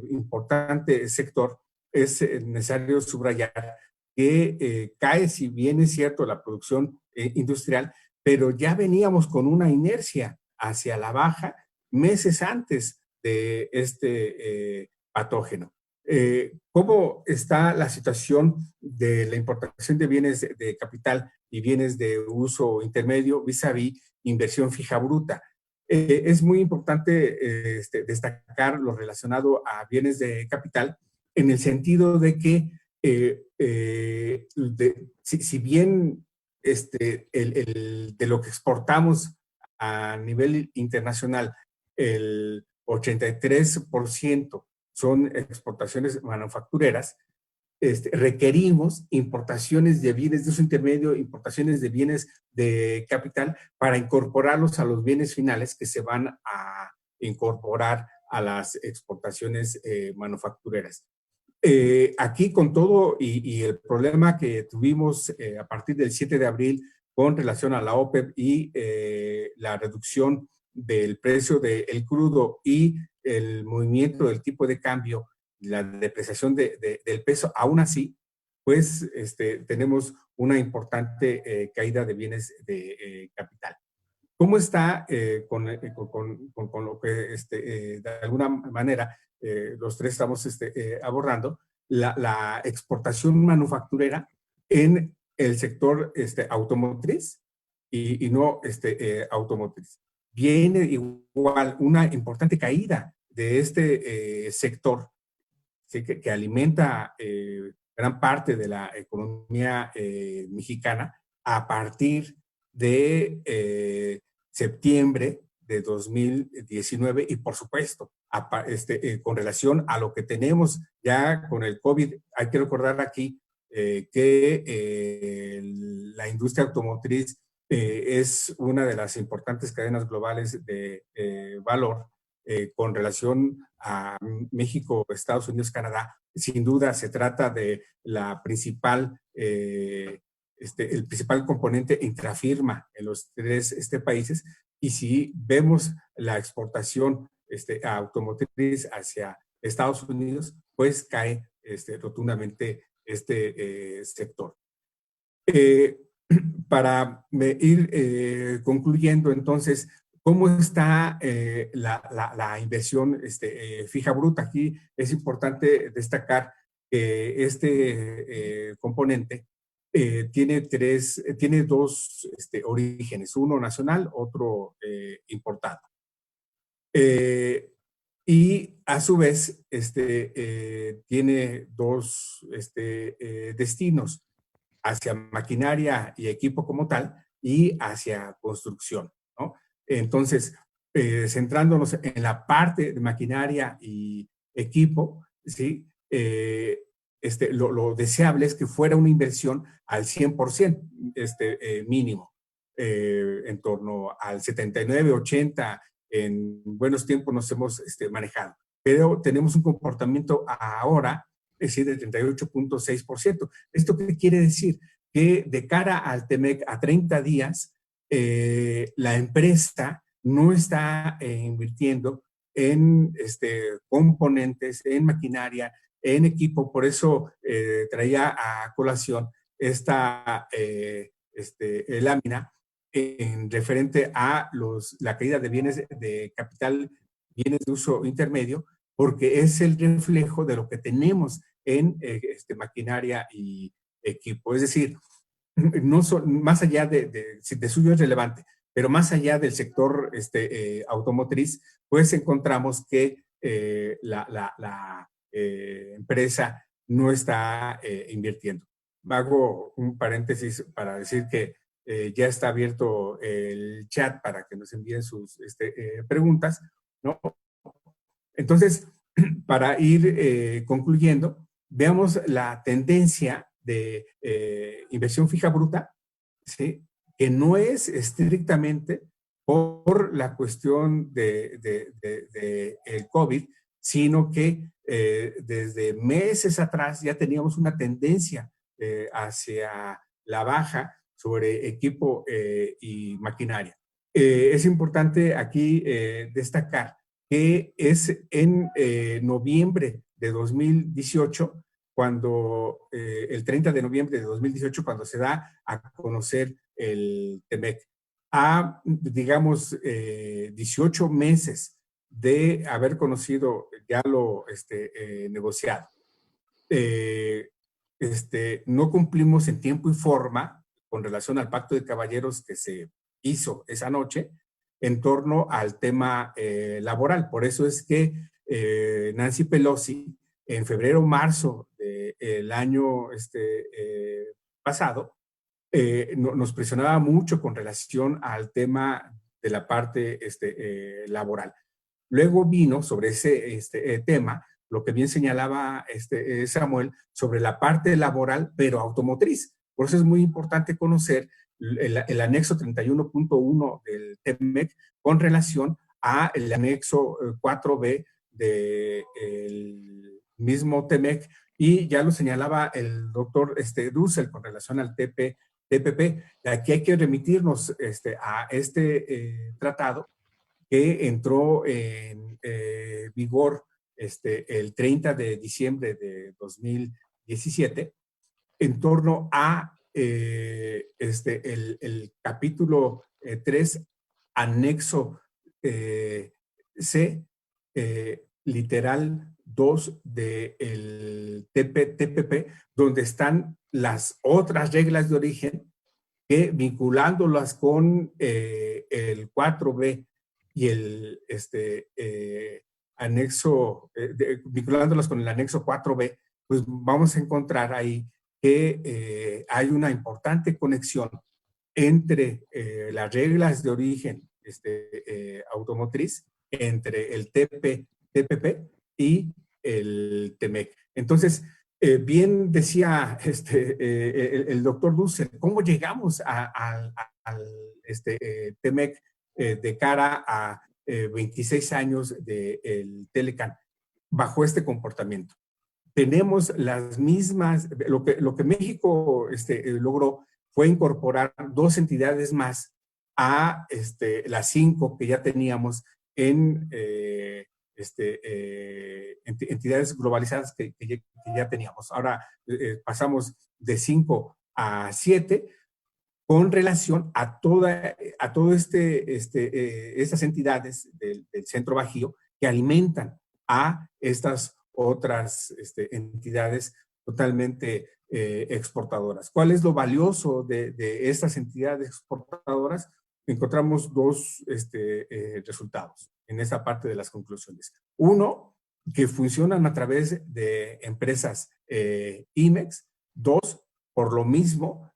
importante sector, es necesario subrayar que cae, si bien es cierto, la producción industrial, pero ya veníamos con una inercia hacia la baja meses antes de este patógeno. ¿Cómo está la situación de la importación de bienes de capital y bienes de uso intermedio vis-a-vis inversión fija bruta? Es muy importante destacar lo relacionado a bienes de capital en el sentido de que si bien de lo que exportamos a nivel internacional, el 83% son exportaciones manufactureras, requerimos importaciones de bienes de uso intermedio, importaciones de bienes de capital para incorporarlos a los bienes finales que se van a incorporar a las exportaciones manufactureras. Aquí con todo y el problema que tuvimos a partir del 7 de abril con relación a la OPEP y la reducción del precio del crudo y el movimiento del tipo de cambio, la depreciación del peso, aún así, pues tenemos una importante caída de bienes de capital. ¿Cómo está con lo que de alguna manera los tres estamos abordando la exportación manufacturera en el sector automotriz y no automotriz? Viene igual una importante caída de sector, ¿sí?, que alimenta gran parte de la economía mexicana a partir de septiembre de 2019 y por supuesto con relación a lo que tenemos ya con el COVID. Hay que recordar aquí que la industria automotriz es una de las importantes cadenas globales de valor con relación a México, Estados Unidos, Canadá. Sin duda se trata de la principal el principal componente intrafirma en los tres países, y si vemos la exportación automotriz hacia Estados Unidos, pues cae rotundamente sector. para ir concluyendo, entonces, ¿cómo está la inversión fija bruta? Aquí es importante destacar que este componente tiene dos orígenes, uno nacional, otro importado. Y a su vez tiene dos destinos, hacia maquinaria y equipo como tal y hacia construcción, ¿no? Entonces, centrándonos en la parte de maquinaria y equipo, ¿sí? Lo deseable es que fuera una inversión al 100% mínimo, en torno al 79, 80, en buenos tiempos nos hemos manejado. Pero tenemos un comportamiento ahora, es decir, del 38.6%. ¿Esto qué quiere decir? Que de cara al TEMEC a 30 días, la empresa no está invirtiendo en componentes, en maquinaria, en equipo. Por eso traía a colación esta lámina en referente a la caída de bienes de capital, bienes de uso intermedio, porque es el reflejo de lo que tenemos en maquinaria y equipo. Es decir, no más allá de suyo es relevante, pero más allá del sector automotriz, pues encontramos que la empresa no está invirtiendo. Hago un paréntesis para decir que ya está abierto el chat para que nos envíen sus preguntas, ¿no? Entonces, para ir concluyendo, veamos la tendencia de inversión fija bruta, ¿sí? Que no es estrictamente por la cuestión de el COVID, sino que desde meses atrás ya teníamos una tendencia hacia la baja sobre equipo y maquinaria. Es importante aquí destacar que es en noviembre de 2018, cuando el 30 de noviembre de 2018, cuando se da a conocer el TEMEC. A, digamos, 18 meses de haber conocido ya lo negociado. No cumplimos en tiempo y forma con relación al pacto de caballeros que se hizo esa noche en torno al tema laboral. Por eso es que Nancy Pelosi, en febrero o marzo del año pasado, nos presionaba mucho con relación al tema de la parte laboral. Luego vino sobre ese tema lo que bien señalaba Samuel sobre la parte laboral, pero automotriz. Por eso es muy importante conocer el anexo 31.1 del TEMEC con relación al anexo 4B del mismo TEMEC, y ya lo señalaba el doctor Dussel con relación al TPP. Aquí hay que remitirnos a tratado que entró en vigor el 30 de diciembre de 2017 en torno a el capítulo 3, anexo C, literal 2 del TPP, donde están las otras reglas de origen que vinculándolas con el 4B y el anexo, vinculándolas con el anexo 4B, pues vamos a encontrar ahí que hay una importante conexión entre las reglas de origen automotriz, entre el TPP y el TEMEC. Entonces, bien decía el doctor Dussel, ¿cómo llegamos al TEMEC de cara a 26 años del Telecan bajo este comportamiento? Tenemos las mismas, lo que México logró fue incorporar dos entidades más a las 5 que ya teníamos en entidades globalizadas que ya teníamos. Ahora pasamos de 5 a 7, con relación a todo estas entidades del Centro Bajío que alimentan a estas otras entidades totalmente exportadoras. ¿Cuál es lo valioso de estas entidades exportadoras? Encontramos dos resultados en esta parte de las conclusiones. Uno, que funcionan a través de empresas IMEX. Dos, por lo mismo,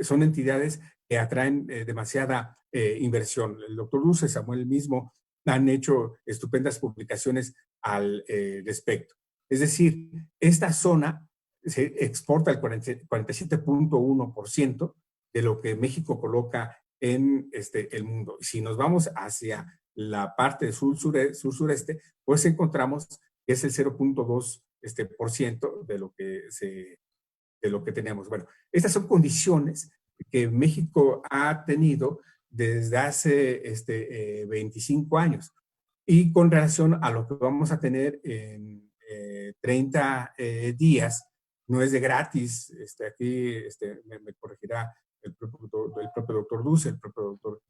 son entidades que atraen demasiada inversión. El doctor Dulce, Samuel mismo, han hecho estupendas publicaciones al respecto. Es decir, esta zona se exporta el 47.1% de lo que México coloca en el mundo. Si nos vamos hacia la parte sur-sureste, pues encontramos que es el 0.2% de lo que tenemos. Bueno, estas son condiciones que México ha tenido desde hace 25 años. Y con relación a lo que vamos a tener en 30 días, no es de gratis. Aquí me corregirá el propio doctor Dulce, el propio doctor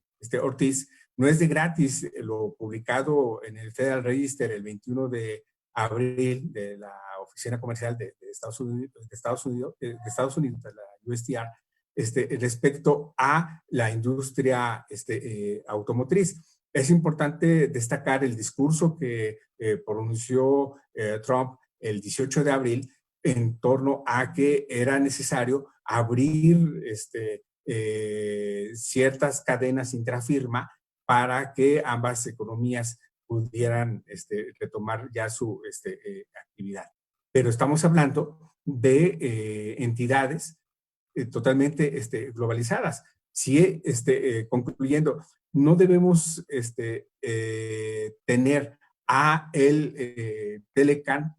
Ortiz. No es de gratis lo publicado en el Federal Register el 21 de abril de la Oficina Comercial de Estados Unidos, de la USTR, respecto a la industria automotriz. Es importante destacar el discurso que pronunció Trump el 18 de abril en torno a que era necesario abrir ciertas cadenas intrafirma para que ambas economías pudieran retomar ya su actividad. Pero estamos hablando de entidades totalmente globalizadas. Si, concluyendo, no debemos tener a el Telecan,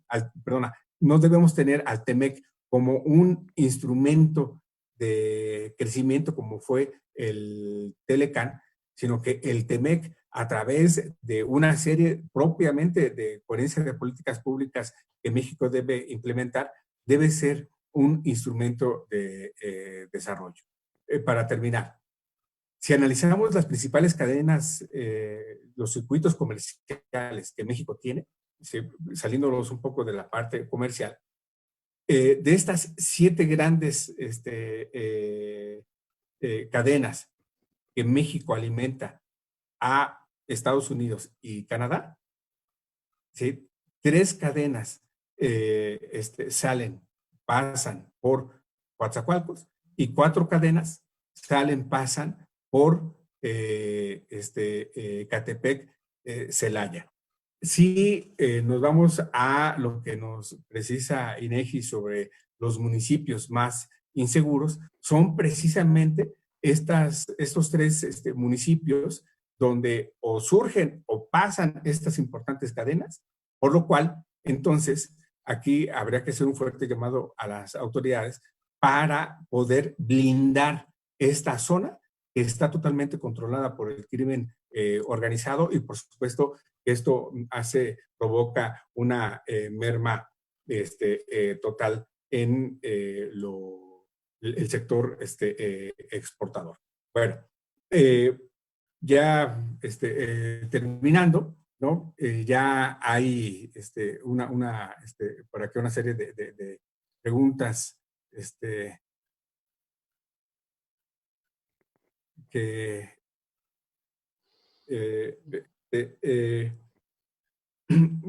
no debemos tener al TEMEC como un instrumento de crecimiento como fue el Telecan, sino que el TEMEC, a través de una serie propiamente de coherencia de políticas públicas que México debe implementar, debe ser un instrumento de desarrollo. Para terminar, si analizamos las principales cadenas, los circuitos comerciales que México tiene, saliéndonos un poco de la parte comercial, de estas 7 grandes cadenas que México alimenta a Estados Unidos y Canadá, ¿sí? 3 cadenas pasan por Coatzacoalcos y 4 cadenas pasan por Catepec, Celaya. Si nos vamos a lo que nos precisa INEGI sobre los municipios más inseguros, son precisamente estos 3 municipios donde o surgen o pasan estas importantes cadenas, por lo cual, entonces, aquí habría que hacer un fuerte llamado a las autoridades para poder blindar esta zona que está totalmente controlada por el crimen organizado y, por supuesto, esto provoca una merma total en el sector exportador. Bueno, ya terminando, ¿no? Ya hay por aquí una serie de preguntas que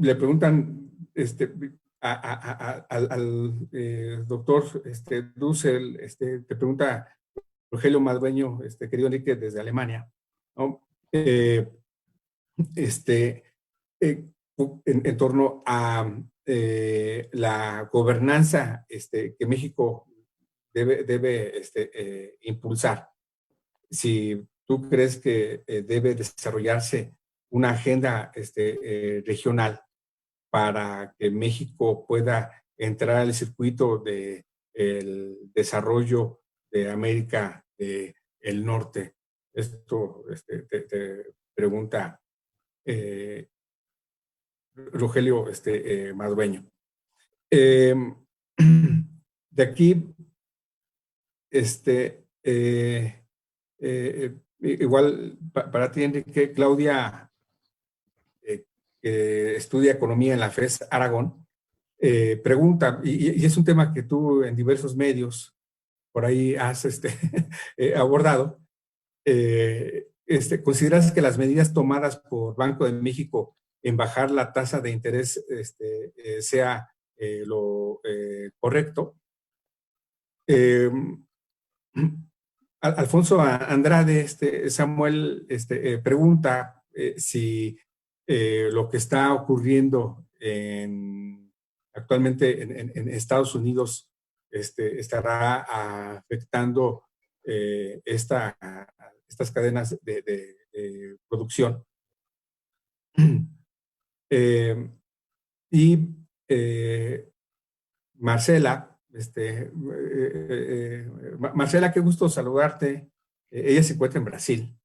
le preguntan al doctor Dussel, te pregunta Rogelio Madueño, querido Enrique, desde Alemania, ¿no? En torno a la gobernanza que México debe impulsar. Si tú crees que debe desarrollarse una agenda regional para que México pueda entrar al circuito del desarrollo de América del Norte. Esto te pregunta Rogelio Madueño. De aquí, Igual para ti, Enrique, Claudia, que estudia economía en la FES Aragón, pregunta, y es un tema que tú en diversos medios por ahí has abordado. ¿Consideras que las medidas tomadas por Banco de México en bajar la tasa de interés sea lo correcto? Alfonso Andrade, Samuel, pregunta si lo que está ocurriendo actualmente en Estados Unidos estará afectando estas cadenas de producción. Y Marcela, Marcela, qué gusto saludarte. Ella se encuentra en Brasil.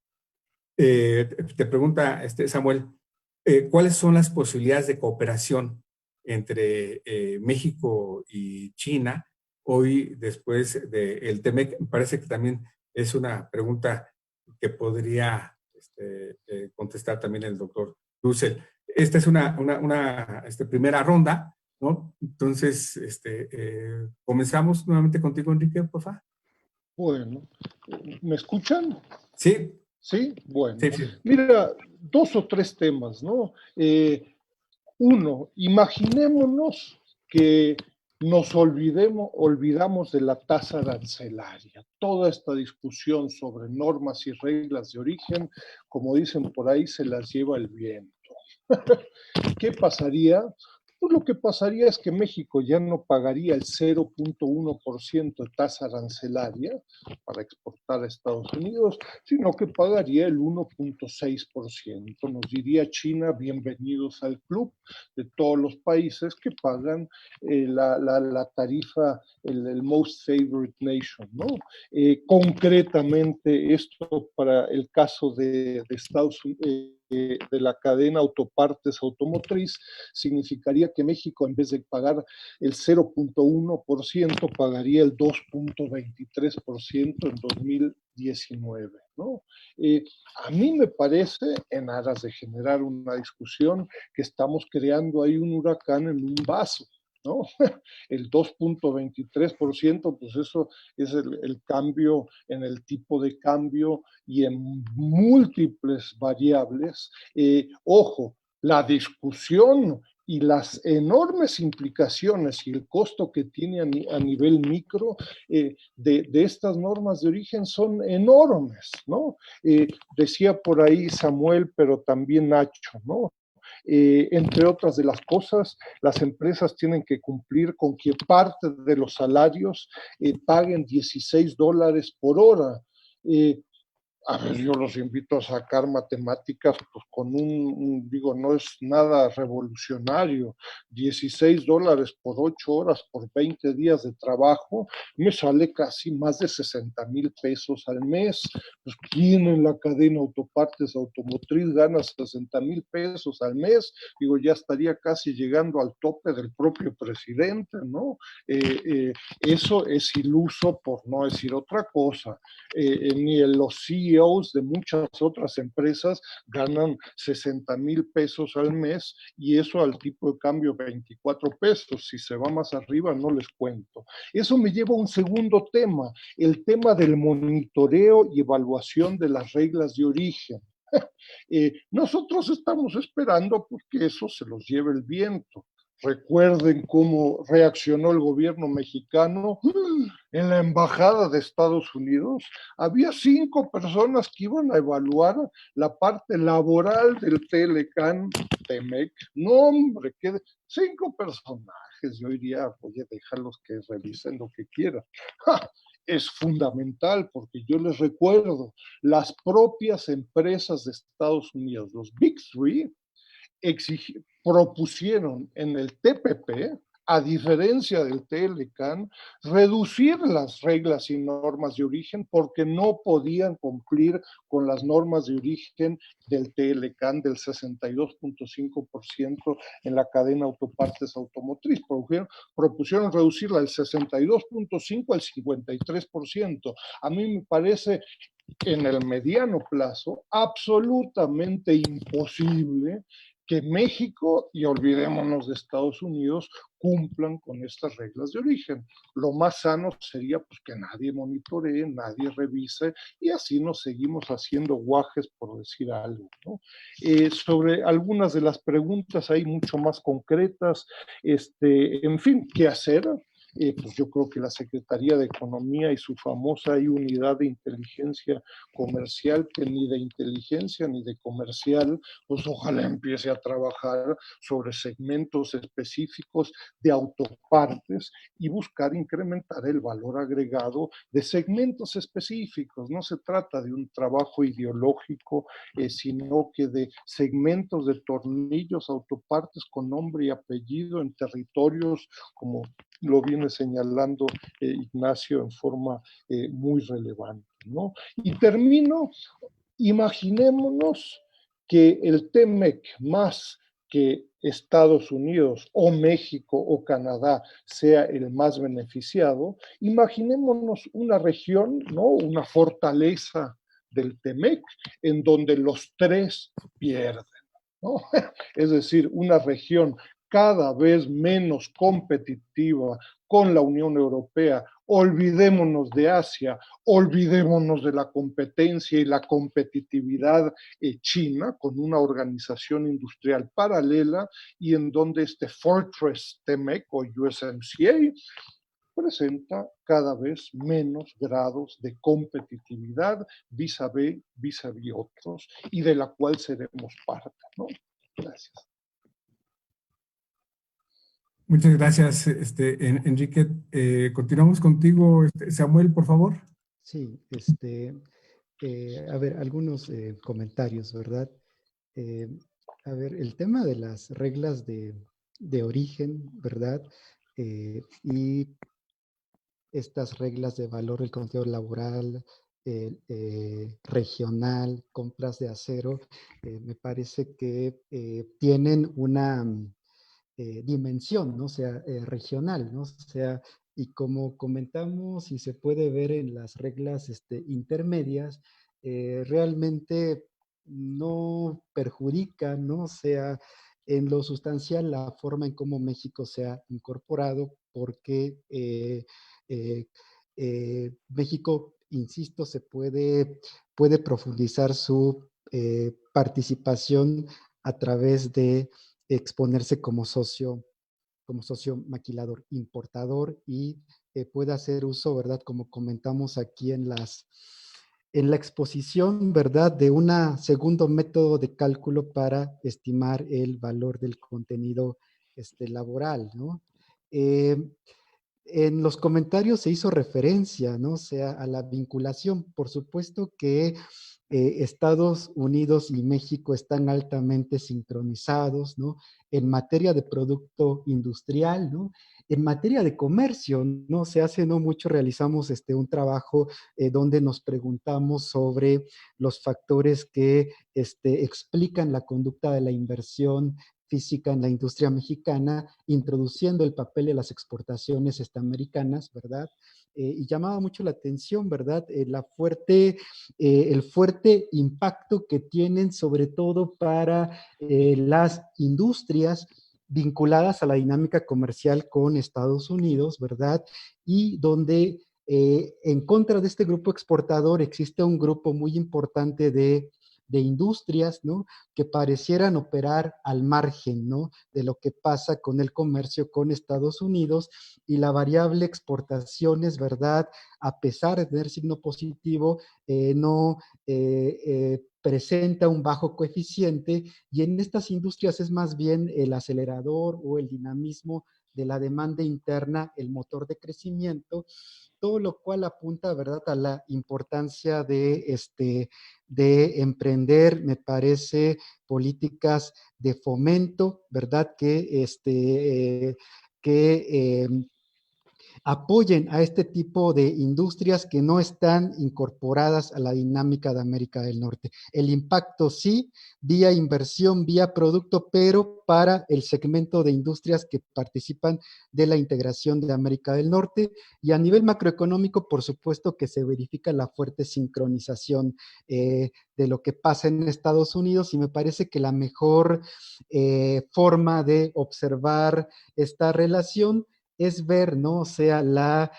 Te pregunta, Samuel, ¿cuáles son las posibilidades de cooperación entre México y China hoy después del TEMEC? Me parece que también es una pregunta que podría contestar también el doctor Dussel. Esta es una primera ronda, ¿no? Entonces, comenzamos nuevamente contigo, Enrique, por favor. Bueno, ¿me escuchan? Sí. Sí, bueno. Sí, sí. Mira, 2 o 3 temas, ¿no? Uno, imaginémonos que nos olvidamos de la tasa arancelaria. Toda esta discusión sobre normas y reglas de origen, como dicen por ahí, se las lleva el viento. ¿Qué pasaría? Pues lo que pasaría es que México ya no pagaría el 0.1% de tasa arancelaria para exportar a Estados Unidos, sino que pagaría el 1.6%. Nos diría China, bienvenidos al club de todos los países que pagan la tarifa, el Most Favored Nation, ¿no? Concretamente, esto para el caso de Estados Unidos, de la cadena autopartes automotriz, significaría que México, en vez de pagar el 0.1%, pagaría el 2.23% en 2019, ¿no? A mí me parece, en aras de generar una discusión, que estamos creando ahí un huracán en un vaso, ¿no? El 2.23%, pues eso es el cambio en el tipo de cambio y en múltiples variables. Ojo, la discusión y las enormes implicaciones y el costo que tiene a nivel micro de estas normas de origen son enormes, ¿no? Decía por ahí Samuel, pero también Nacho, ¿no? Entre otras de las cosas, las empresas tienen que cumplir con que parte de los salarios paguen $16 por hora. A ver, yo los invito a sacar matemáticas, pues con digo, no es nada revolucionario. $16 por 8 horas, por 20 días de trabajo, me sale casi más de 60,000 pesos al mes. Pues, ¿quién en la cadena autopartes automotriz gana 60,000 pesos al mes? Digo, ya estaría casi llegando al tope del propio presidente, ¿no? Eso es iluso, por no decir otra cosa. Ni los CEOs de muchas otras empresas ganan 60,000 pesos al mes y eso al tipo de cambio 24 pesos. Si se va más arriba, no les cuento. Eso me lleva a un segundo tema, el tema del monitoreo y evaluación de las reglas de origen. Nosotros estamos esperando porque eso se los lleve el viento. Recuerden cómo reaccionó el gobierno mexicano en la embajada de Estados Unidos. Había 5 personas que iban a evaluar la parte laboral del Telecán Temec. No, hombre, 5 personajes. Yo diría, oye, déjalos que revisen lo que quieran. ¡Ja! Es fundamental porque yo les recuerdo, las propias empresas de Estados Unidos, los Big Three, propusieron en el TPP a diferencia del TLCAN, reducir las reglas y normas de origen porque no podían cumplir con las normas de origen del TLCAN del 62.5% en la cadena autopartes automotriz. Propusieron reducirla del 62.5 al 53%. A mí me parece en el mediano plazo absolutamente imposible que México, y olvidémonos de Estados Unidos, cumplan con estas reglas de origen. Lo más sano sería pues, que nadie monitoree, nadie revise, y así nos seguimos haciendo guajes, por decir algo, ¿no? Sobre algunas de las preguntas ahí mucho más concretas, en fin, ¿qué hacer? Pues yo creo que la Secretaría de Economía y su famosa unidad de inteligencia comercial, que ni de inteligencia ni de comercial, pues ojalá empiece a trabajar sobre segmentos específicos de autopartes y buscar incrementar el valor agregado de segmentos específicos. No se trata de un trabajo ideológico, sino que de segmentos de tornillos, autopartes con nombre y apellido en territorios como lo viene señalando Ignacio en forma muy relevante, ¿no? Y termino, imaginémonos que el TEMEC más que Estados Unidos o México o Canadá sea el más beneficiado, imaginémonos una región, ¿no? Una fortaleza del TEMEC en donde los tres pierden, ¿no? Es decir, una región cada vez menos competitiva con la Unión Europea. Olvidémonos de Asia, olvidémonos de la competencia y la competitividad china con una organización industrial paralela y en donde este Fortress TEMEC o USMCA presenta cada vez menos grados de competitividad vis-a-vis otros y de la cual seremos parte, ¿no? Gracias. Muchas gracias, Enrique. Continuamos contigo, Samuel, por favor. Sí, a ver, algunos comentarios, ¿verdad? Eh, a ver, el tema de las reglas de origen, ¿verdad? Y estas reglas de valor del contenido laboral, regional, compras de acero, me parece que tienen una dimensión, ¿no? O sea, regional, ¿no? O sea, y como comentamos y se puede ver en las reglas intermedias, realmente no perjudica, ¿no? O sea, en lo sustancial la forma en cómo México se ha incorporado, porque México, insisto, puede profundizar su participación a través de exponerse como socio maquilador importador y puede hacer uso, ¿verdad? Como comentamos aquí en la exposición, ¿verdad? De un segundo método de cálculo para estimar el valor del contenido laboral, ¿no? Eh, en los comentarios se hizo referencia, ¿no? O sea, a la vinculación. Por supuesto que Estados Unidos y México están altamente sincronizados, ¿no? En materia de producto industrial, ¿no? En materia de comercio, ¿no? Se hace no mucho, realizamos un trabajo donde nos preguntamos sobre los factores que explican la conducta de la inversión física en la industria mexicana, introduciendo el papel de las exportaciones americanas, ¿verdad? Y llamaba mucho la atención, ¿verdad? El fuerte impacto que tienen, sobre todo para las industrias vinculadas a la dinámica comercial con Estados Unidos, ¿verdad? Y donde en contra de este grupo exportador existe un grupo muy importante de industrias, ¿no? Que parecieran operar al margen, ¿no? De lo que pasa con el comercio con Estados Unidos y la variable exportaciones, ¿verdad? A pesar de tener signo positivo, no presenta un bajo coeficiente y en estas industrias es más bien el acelerador o el dinamismo de la demanda interna, el motor de crecimiento, todo lo cual apunta, ¿verdad?, a la importancia de emprender, me parece, políticas de fomento, ¿verdad?, que que apoyen a este tipo de industrias que no están incorporadas a la dinámica de América del Norte. El impacto sí, vía inversión, vía producto, pero para el segmento de industrias que participan de la integración de América del Norte. Y a nivel macroeconómico, por supuesto que se verifica la fuerte sincronización de lo que pasa en Estados Unidos, y me parece que la mejor forma de observar esta relación es ver, ¿no? O sea, la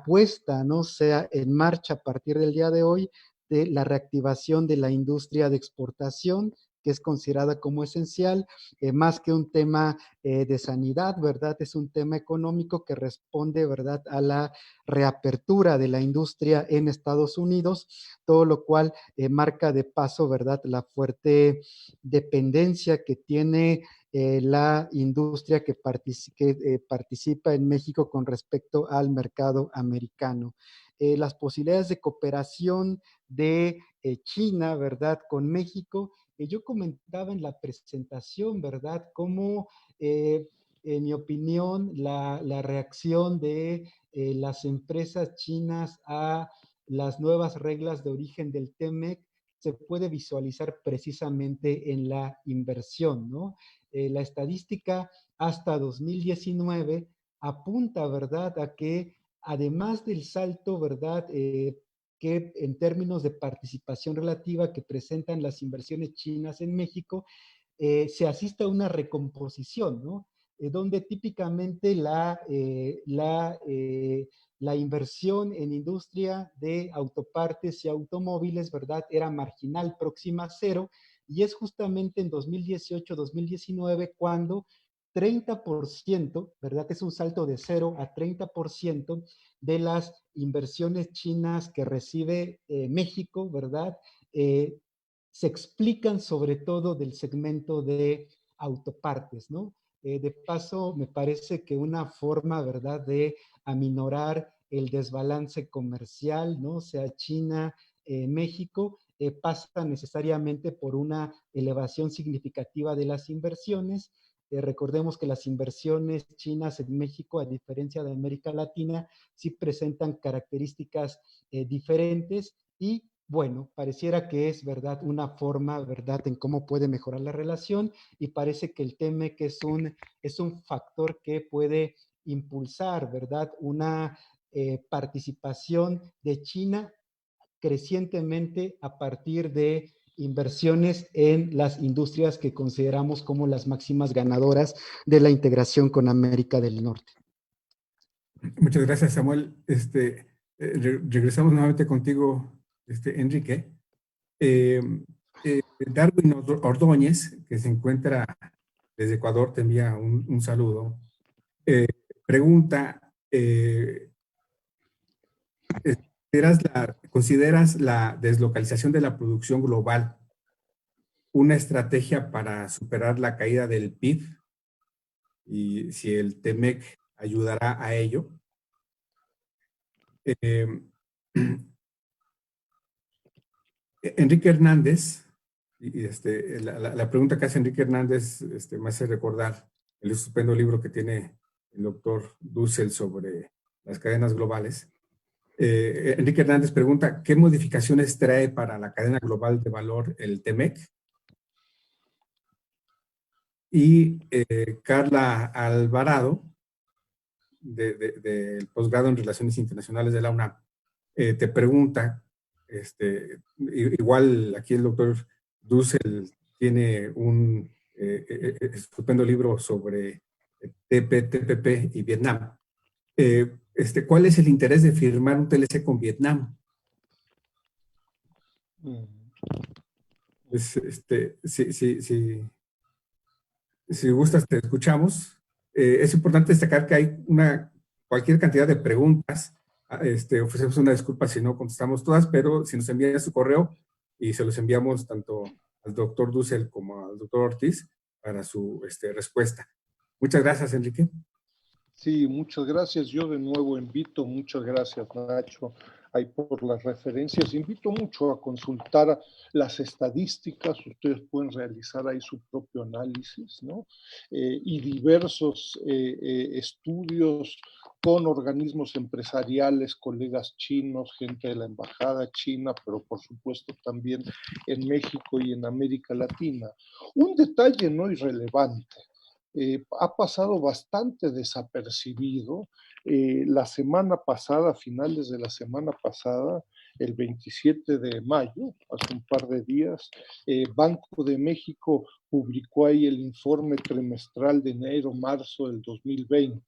puesta, ¿no? O sea, en marcha a partir del día de hoy de la reactivación de la industria de exportación, que es considerada como esencial, más que un tema de sanidad, ¿verdad? Es un tema económico que responde, ¿verdad?, a la reapertura de la industria en Estados Unidos, todo lo cual marca de paso, ¿verdad?, la fuerte dependencia que tiene la industria que participa en México con respecto al mercado americano. Las posibilidades de cooperación de China, ¿verdad?, con México. Yo comentaba en la presentación, ¿verdad?, cómo, en mi opinión, la reacción de las empresas chinas a las nuevas reglas de origen del TEMEC se puede visualizar precisamente en la inversión, ¿no? La estadística hasta 2019 apunta, ¿verdad?, a que además del salto, ¿verdad?, que en términos de participación relativa que presentan las inversiones chinas en México, se asiste a una recomposición, ¿no? Donde típicamente la inversión en industria de autopartes y automóviles, ¿verdad?, era marginal, próxima a cero, y es justamente en 2018-2019 cuando 30%, ¿verdad? Es un salto de 0 a 30% de las inversiones chinas que recibe México, ¿verdad? Se explican sobre todo del segmento de autopartes, ¿no? De paso, me parece que una forma, ¿verdad?, de aminorar el desbalance comercial, ¿no? O sea, China, México, pasa necesariamente por una elevación significativa de las inversiones. Recordemos que las inversiones chinas en México, a diferencia de América Latina, sí presentan características diferentes y, bueno, pareciera que es, ¿verdad?, una forma, ¿verdad?, en cómo puede mejorar la relación, y parece que el TEMEC es un factor que puede impulsar, ¿verdad?, una participación de China crecientemente a partir de inversiones en las industrias que consideramos como las máximas ganadoras de la integración con América del Norte. Muchas gracias, Samuel. Regresamos nuevamente contigo, Enrique. Darwin Ordóñez, que se encuentra desde Ecuador, te envía un saludo. Pregunta, ¿consideras la deslocalización de la producción global una estrategia para superar la caída del PIB? Y si el TEMEC ayudará a ello. Enrique Hernández, la pregunta que hace Enrique Hernández me hace recordar el estupendo libro que tiene el doctor Dussel sobre las cadenas globales. Enrique Hernández pregunta, ¿qué modificaciones trae para la cadena global de valor el TEMEC? Y Carla Alvarado, del posgrado en Relaciones Internacionales de la UNAM, te pregunta, igual aquí el doctor Dussel tiene un estupendo libro sobre TPP y Vietnam. ¿Cuál es el interés de firmar un TLC con Vietnam? Si gustas, te escuchamos. Es importante destacar que hay cualquier cantidad de preguntas. Ofrecemos una disculpa si no contestamos todas, pero si nos envían su correo y se los enviamos tanto al doctor Dussel como al doctor Ortiz para su respuesta. Muchas gracias, Enrique. Sí, muchas gracias. Yo de nuevo invito, muchas gracias, Nacho, ahí por las referencias. Invito mucho a consultar las estadísticas, ustedes pueden realizar ahí su propio análisis, ¿no? Y diversos estudios con organismos empresariales, colegas chinos, gente de la embajada china, pero por supuesto también en México y en América Latina. Un detalle no irrelevante. Ha pasado bastante desapercibido. La semana pasada, a finales de la semana pasada, el 27 de mayo, hace un par de días, Banco de México publicó ahí el informe trimestral de enero-marzo del 2020.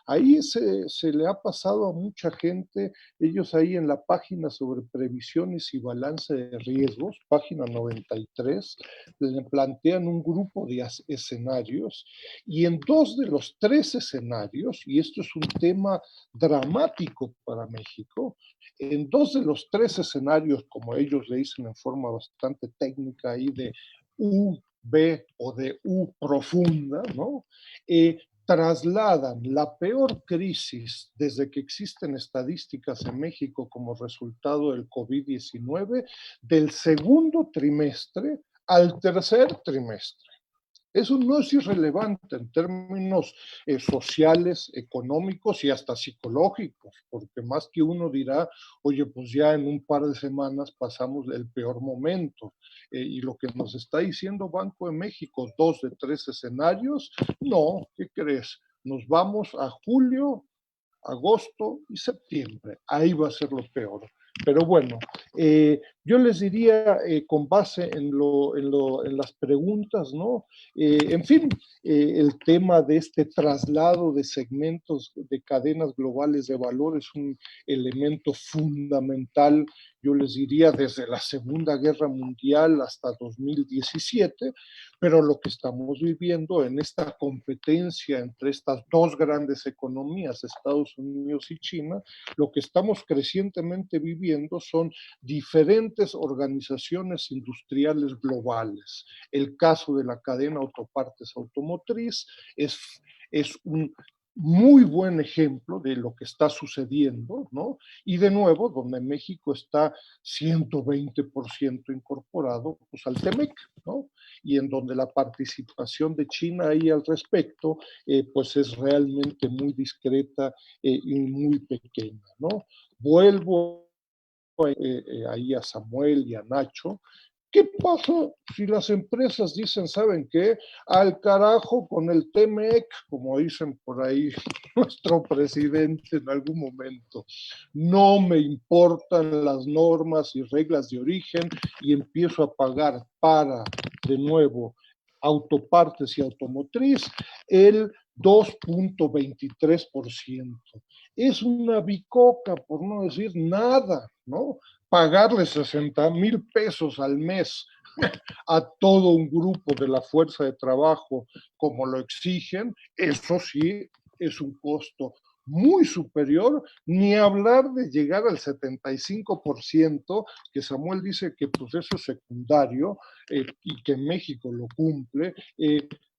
Ahí se le ha pasado a mucha gente, ellos ahí en la página sobre previsiones y balance de riesgos, página 93, le plantean un grupo de escenarios y en 2 de los 3 escenarios, y esto es un tema dramático para México, en 2 de los 3 escenarios, como ellos le dicen en forma bastante técnica ahí de U, B o de U profunda, ¿no? Trasladan la peor crisis desde que existen estadísticas en México como resultado del COVID-19 del segundo trimestre al tercer trimestre. Eso no es irrelevante en términos sociales, económicos y hasta psicológicos, porque más que uno dirá, oye, pues ya en un par de semanas pasamos el peor momento. Y lo que nos está diciendo Banco de México, 2 de 3 escenarios, no, ¿qué crees? Nos vamos a julio, agosto y septiembre. Ahí va a ser lo peor. Pero bueno, yo les diría, con base en las preguntas, ¿no? En fin, el tema de este traslado de segmentos de cadenas globales de valor es un elemento fundamental, yo les diría, desde la Segunda Guerra Mundial hasta 2017, pero lo que estamos viviendo en esta competencia entre estas dos grandes economías, Estados Unidos y China, lo que estamos crecientemente viviendo son diferentes organizaciones industriales globales. El caso de la cadena autopartes automotriz es un muy buen ejemplo de lo que está sucediendo, ¿no? Y de nuevo, donde México está 120% incorporado pues, al TEMEC, ¿no? Y en donde la participación de China ahí al respecto, pues es realmente muy discreta y muy pequeña, ¿no? Vuelvo ahí a Samuel y a Nacho. ¿Qué pasa si las empresas dicen, ¿saben qué? Al carajo con el TEMEC, como dicen por ahí nuestro presidente en algún momento. No me importan las normas y reglas de origen y empiezo a pagar para, de nuevo, autopartes y automotriz, el 2.23%. Es una bicoca, por no decir nada, ¿no? Pagarle 60,000 pesos al mes a todo un grupo de la fuerza de trabajo como lo exigen, eso sí es un costo muy superior, ni hablar de llegar al 75%, que Samuel dice que pues eso es secundario y que México lo cumple,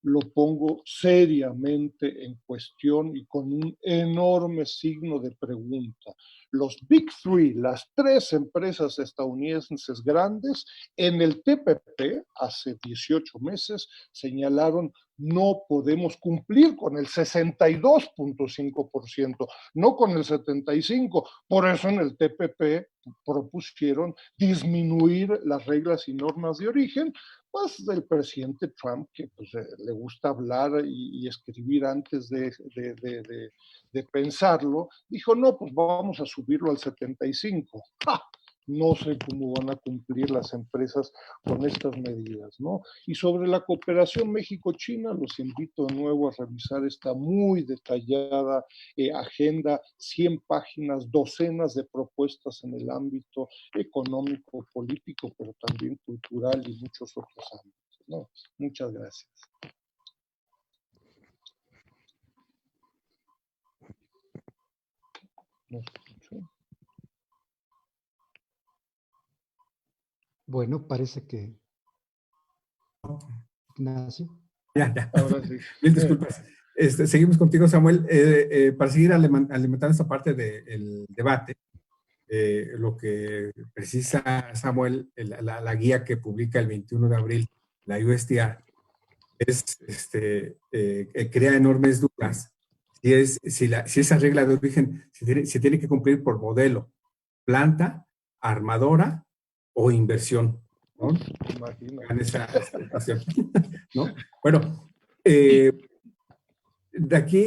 lo pongo seriamente en cuestión y con un enorme signo de pregunta. Los Big Three, las 3 empresas estadounidenses grandes, en el TPP, hace 18 meses, señalaron no podemos cumplir con el 62.5%, no con el 75%. Por eso en el TPP propusieron disminuir las reglas y normas de origen, pues del presidente Trump, que pues, le gusta hablar y escribir antes de pensarlo, dijo, no, pues vamos a subirlo al 75%. ¡Ja! No sé cómo van a cumplir las empresas con estas medidas, ¿no? Y sobre la cooperación México-China, los invito de nuevo a revisar esta muy detallada agenda, 100 páginas, docenas de propuestas en el ámbito económico, político, pero también cultural y muchos otros ámbitos, ¿no? Muchas gracias. ¿No se escuchó? Bueno, parece que Ignacio. Ya. Ahora sí. Mil disculpas. Seguimos contigo, Samuel. Para seguir alimentando esta parte del debate, lo que precisa Samuel, la guía que publica el 21 de abril, la USTR, crea enormes dudas si esa regla de origen se tiene que cumplir por modelo, planta, armadora o inversión, ¿no? Imagínate. En esa ecuación, ¿no? Bueno, de aquí,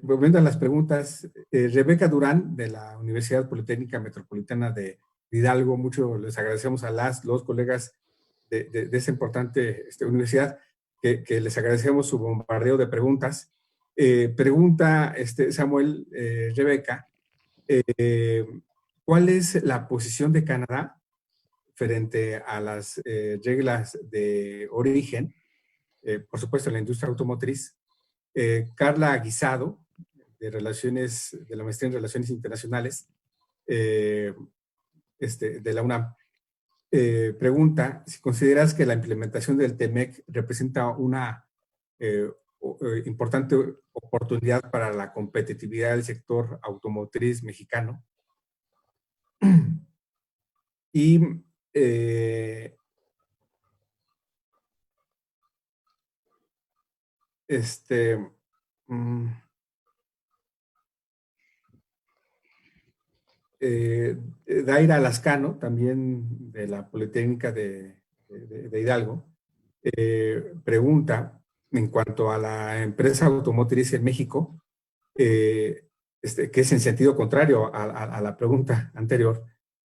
volviendo a las preguntas, Rebeca Durán, de la Universidad Politécnica Metropolitana de Hidalgo, mucho les agradecemos a los colegas de esa importante universidad, que les agradecemos su bombardeo de preguntas. Pregunta Samuel, Rebeca, ¿cuál es la posición de Canadá frente a las reglas de origen, por supuesto, en la industria automotriz? Carla Guisado, de la maestría en Relaciones Internacionales, de la UNAM, pregunta si consideras que la implementación del TEMEC representa una importante oportunidad para la competitividad del sector automotriz mexicano. Y Daira Lascano, también de la Politécnica de Hidalgo, pregunta en cuanto a la empresa automotriz en México, que es en sentido contrario a la pregunta anterior.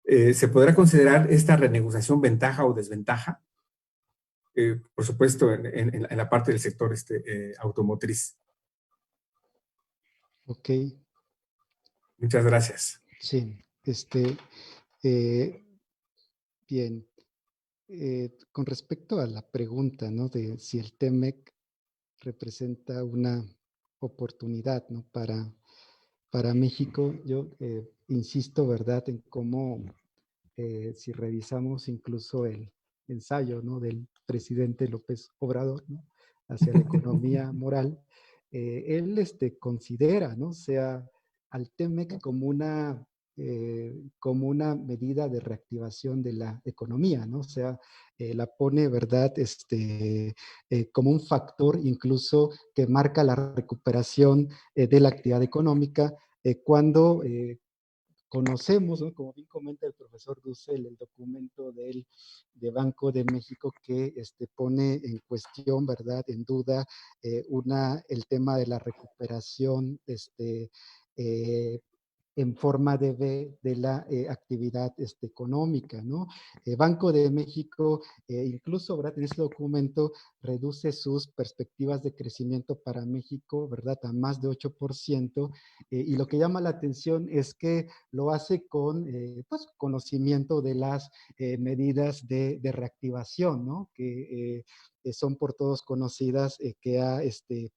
¿Se podrá considerar esta renegociación ventaja o desventaja? Por supuesto, en la parte del sector automotriz. Ok. Muchas gracias. Sí, bien. Con respecto a la pregunta, ¿no? De si el TEMEC representa una oportunidad, ¿no? Para México, yo insisto, ¿verdad? En cómo, si revisamos incluso el ensayo, ¿no? Del presidente López Obrador, ¿no? Hacia la economía moral, él considera, ¿no? O sea, al TEMEC como una medida de reactivación de la economía, ¿no? O sea, la pone, ¿verdad? Como un factor incluso que marca la recuperación de la actividad económica cuando conocemos, ¿no? Como bien comenta el profesor Dussel, el documento de Banco de México que pone en cuestión, ¿verdad? En duda el tema de la recuperación eh, en forma de B de la actividad económica, ¿no? Banco de México, incluso, ¿verdad? En este documento reduce sus perspectivas de crecimiento para México, ¿verdad? A más de 8%, y lo que llama la atención es que lo hace con, pues, conocimiento de las medidas de reactivación, ¿no? Que son por todos conocidas, que ha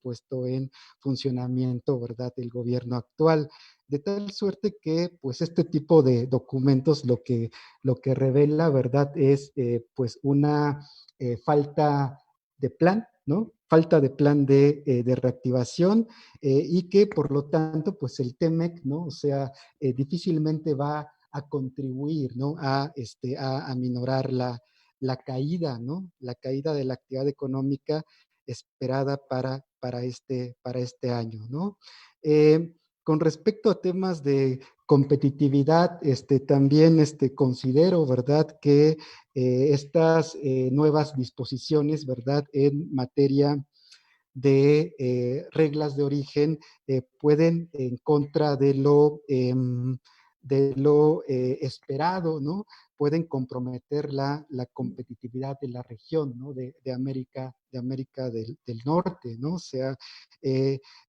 puesto en funcionamiento, ¿verdad? El gobierno actual. De tal suerte que, pues, este tipo de documentos lo que revela, ¿verdad?, es, pues, una falta de plan, ¿no? Falta de plan de reactivación y que, por lo tanto, pues, el TEMEC, ¿no? O sea, difícilmente va a contribuir, ¿no? A minorar la caída, ¿no? La caída de la actividad económica esperada para este año, ¿no? Con respecto a temas de competitividad, también considero, ¿verdad?, que estas nuevas disposiciones, ¿verdad?, en materia de reglas de origen pueden, en contra de lo esperado, ¿no? Pueden comprometer la competitividad de la región, ¿no? De América del Norte, ¿no? O sea,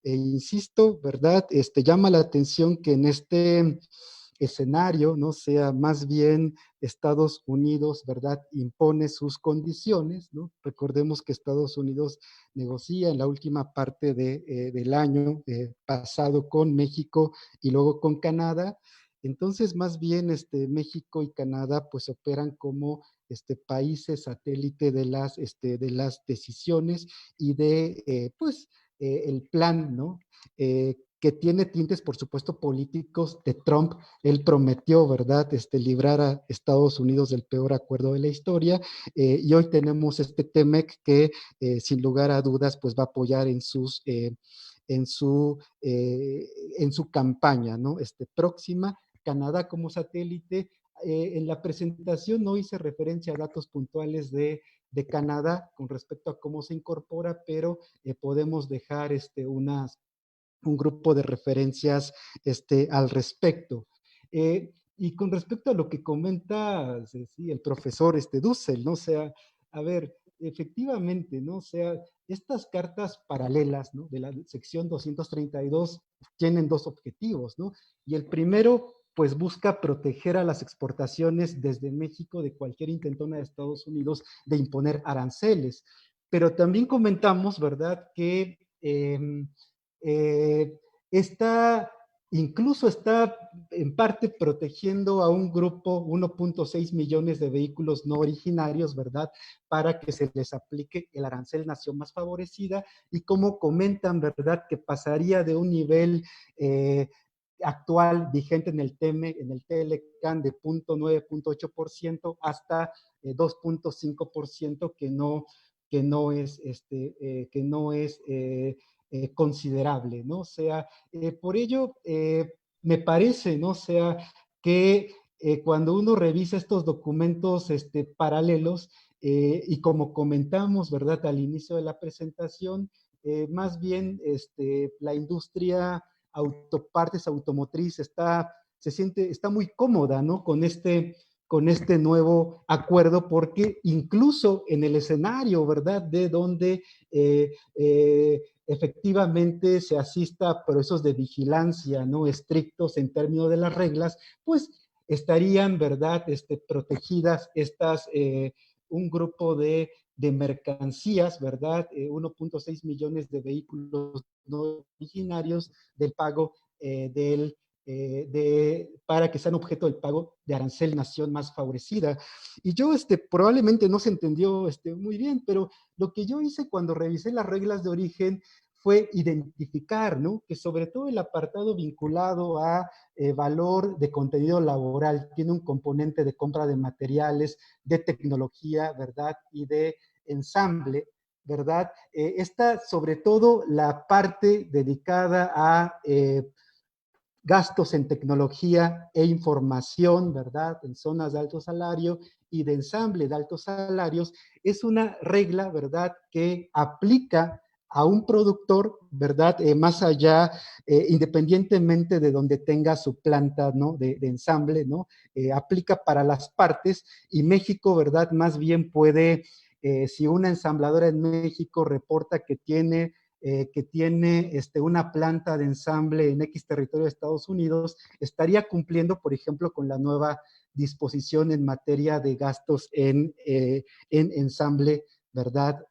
insisto, ¿verdad? Llama la atención que en este escenario, ¿no? Sea más bien Estados Unidos, ¿verdad? Impone sus condiciones, ¿no? Recordemos que Estados Unidos negocia en la última parte del año pasado con México y luego con Canadá. Entonces, más bien, México y Canadá, pues, operan como países satélite de las decisiones y de, pues, el plan, ¿no? que tiene tintes, por supuesto, políticos de Trump. Él prometió, ¿verdad?, librar a Estados Unidos del peor acuerdo de la historia, y hoy tenemos este TEMEC que, sin lugar a dudas, pues va a apoyar en su, eh, en su campaña, ¿no? Próxima, Canadá como satélite. En la presentación no hice referencia a datos puntuales de Canadá con respecto a cómo se incorpora, pero podemos dejar un grupo de referencias al respecto. Y con respecto a lo que comenta sí, el profesor Dussel, ¿no? O sea, a ver, efectivamente, ¿no? O sea, estas cartas paralelas, ¿no?, de la sección 232 tienen dos objetivos, ¿no? Y el primero, pues busca proteger a las exportaciones desde México de cualquier intentona de Estados Unidos de imponer aranceles. Pero también comentamos, ¿verdad?, que eh, está, incluso está en parte protegiendo a un grupo, 1.6 millones de vehículos no originarios, ¿verdad?, para que se les aplique el arancel nación más favorecida, y como comentan, ¿verdad?, que pasaría de un nivel actual vigente en el TLCAN de 0.9, 0.8% hasta 2.5%, que no es, considerable, ¿no? O sea, por ello, me parece, ¿no? O sea, que cuando uno revisa estos documentos paralelos, y como comentamos, ¿verdad?, al inicio de la presentación, más bien la industria autopartes automotriz está muy cómoda, ¿no?, con este nuevo acuerdo, porque incluso en el escenario, ¿verdad?, de donde efectivamente se asista a procesos de vigilancia, ¿no?, estrictos en términos de las reglas, pues estarían, ¿verdad?, protegidas un grupo de mercancías, ¿verdad?, 1.6 millones de vehículos no originarios del pago para que sean objeto del pago de arancel nación más favorecida. Y yo, probablemente no se entendió muy bien, pero lo que yo hice cuando revisé las reglas de origen fue identificar, ¿no?, que sobre todo el apartado vinculado a valor de contenido laboral tiene un componente de compra de materiales, de tecnología, ¿verdad?, y de ensamble, ¿verdad? Esta, sobre todo, la parte dedicada a gastos en tecnología e información, ¿verdad?, en zonas de alto salario y de ensamble de altos salarios, es una regla, ¿verdad?, que aplica a un productor, ¿verdad?, más allá, independientemente de donde tenga su planta, ¿no?, de ensamble, ¿no?, aplica para las partes, y México, ¿verdad?, más bien puede, si una ensambladora en México reporta que tiene una planta de ensamble en X territorio de Estados Unidos, estaría cumpliendo, por ejemplo, con la nueva disposición en materia de gastos en ensamble, ¿verdad?,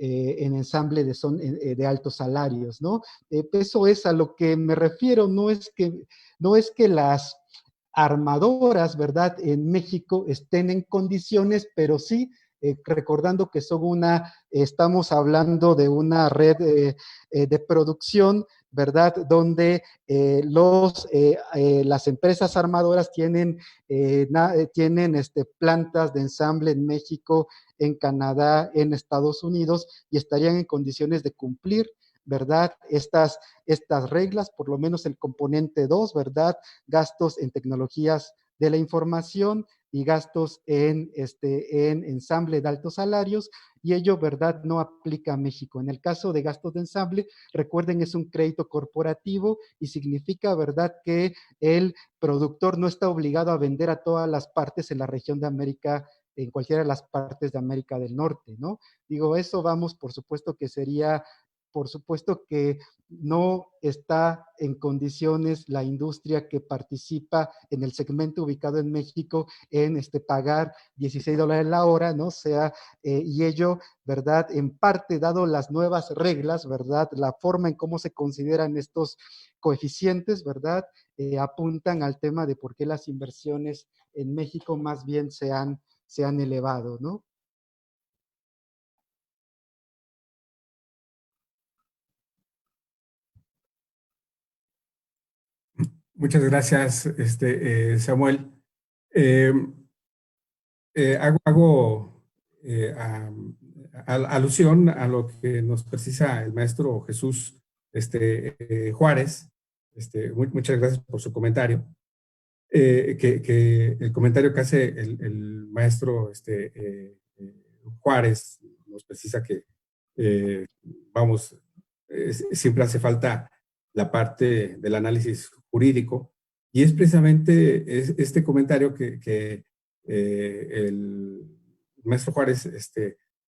en ensamble de altos salarios, ¿no? Eso es a lo que me refiero. No es que las armadoras, ¿verdad?, en México estén en condiciones, pero sí, recordando que estamos hablando de una red de producción, ¿verdad?, donde las empresas armadoras tienen plantas de ensamble en México, en Canadá, en Estados Unidos, y estarían en condiciones de cumplir, ¿verdad?, estas reglas, por lo menos el componente 2, ¿verdad?, gastos en tecnologías de la información y gastos en ensamble de altos salarios, y ello, ¿verdad?, no aplica a México. En el caso de gastos de ensamble, recuerden, es un crédito corporativo y significa, ¿verdad?, que el productor no está obligado a vender a todas las partes en la región de América, en cualquiera de las partes de América del Norte, ¿no? Digo, eso vamos, por supuesto que no está en condiciones la industria que participa en el segmento ubicado en México en pagar $16 la hora, ¿no? O sea, y ello, ¿verdad?, en parte, dado las nuevas reglas, ¿verdad?, la forma en cómo se consideran estos coeficientes, ¿verdad?, apuntan al tema de por qué las inversiones en México más bien se han elevado, ¿no? Muchas gracias, Samuel. Eh, hago alusión a lo que nos precisa el maestro Jesús Juárez. Muchas gracias por su comentario. Que el comentario que hace el maestro Juárez nos precisa que, vamos, siempre hace falta la parte del análisis jurídico, y es precisamente este comentario que el maestro Juárez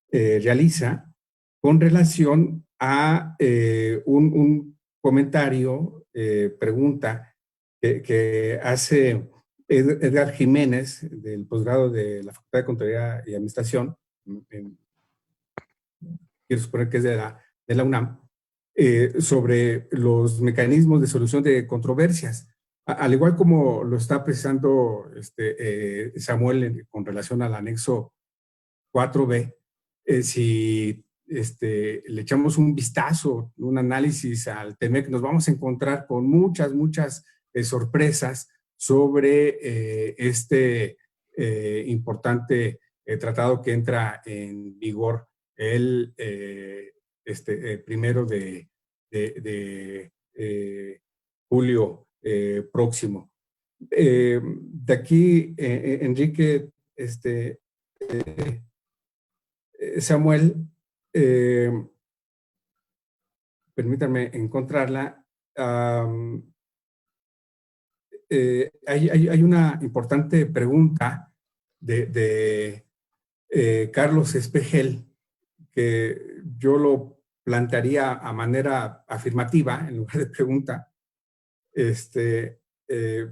realiza con relación a un comentario, pregunta que hace Edgar Jiménez, del posgrado de la Facultad de Contaduría y Administración, quiero suponer que es de la UNAM, sobre los mecanismos de solución de controversias. Al igual como lo está precisando Samuel con relación al anexo 4B, si le echamos un vistazo, un análisis al TEMEC, nos vamos a encontrar con muchas sorpresas sobre este importante tratado que entra en vigor el 1 de julio próximo. De aquí, Enrique, Samuel, permítame encontrarla. Hay una importante pregunta de Carlos Espejel, que yo lo plantearía a manera afirmativa en lugar de pregunta,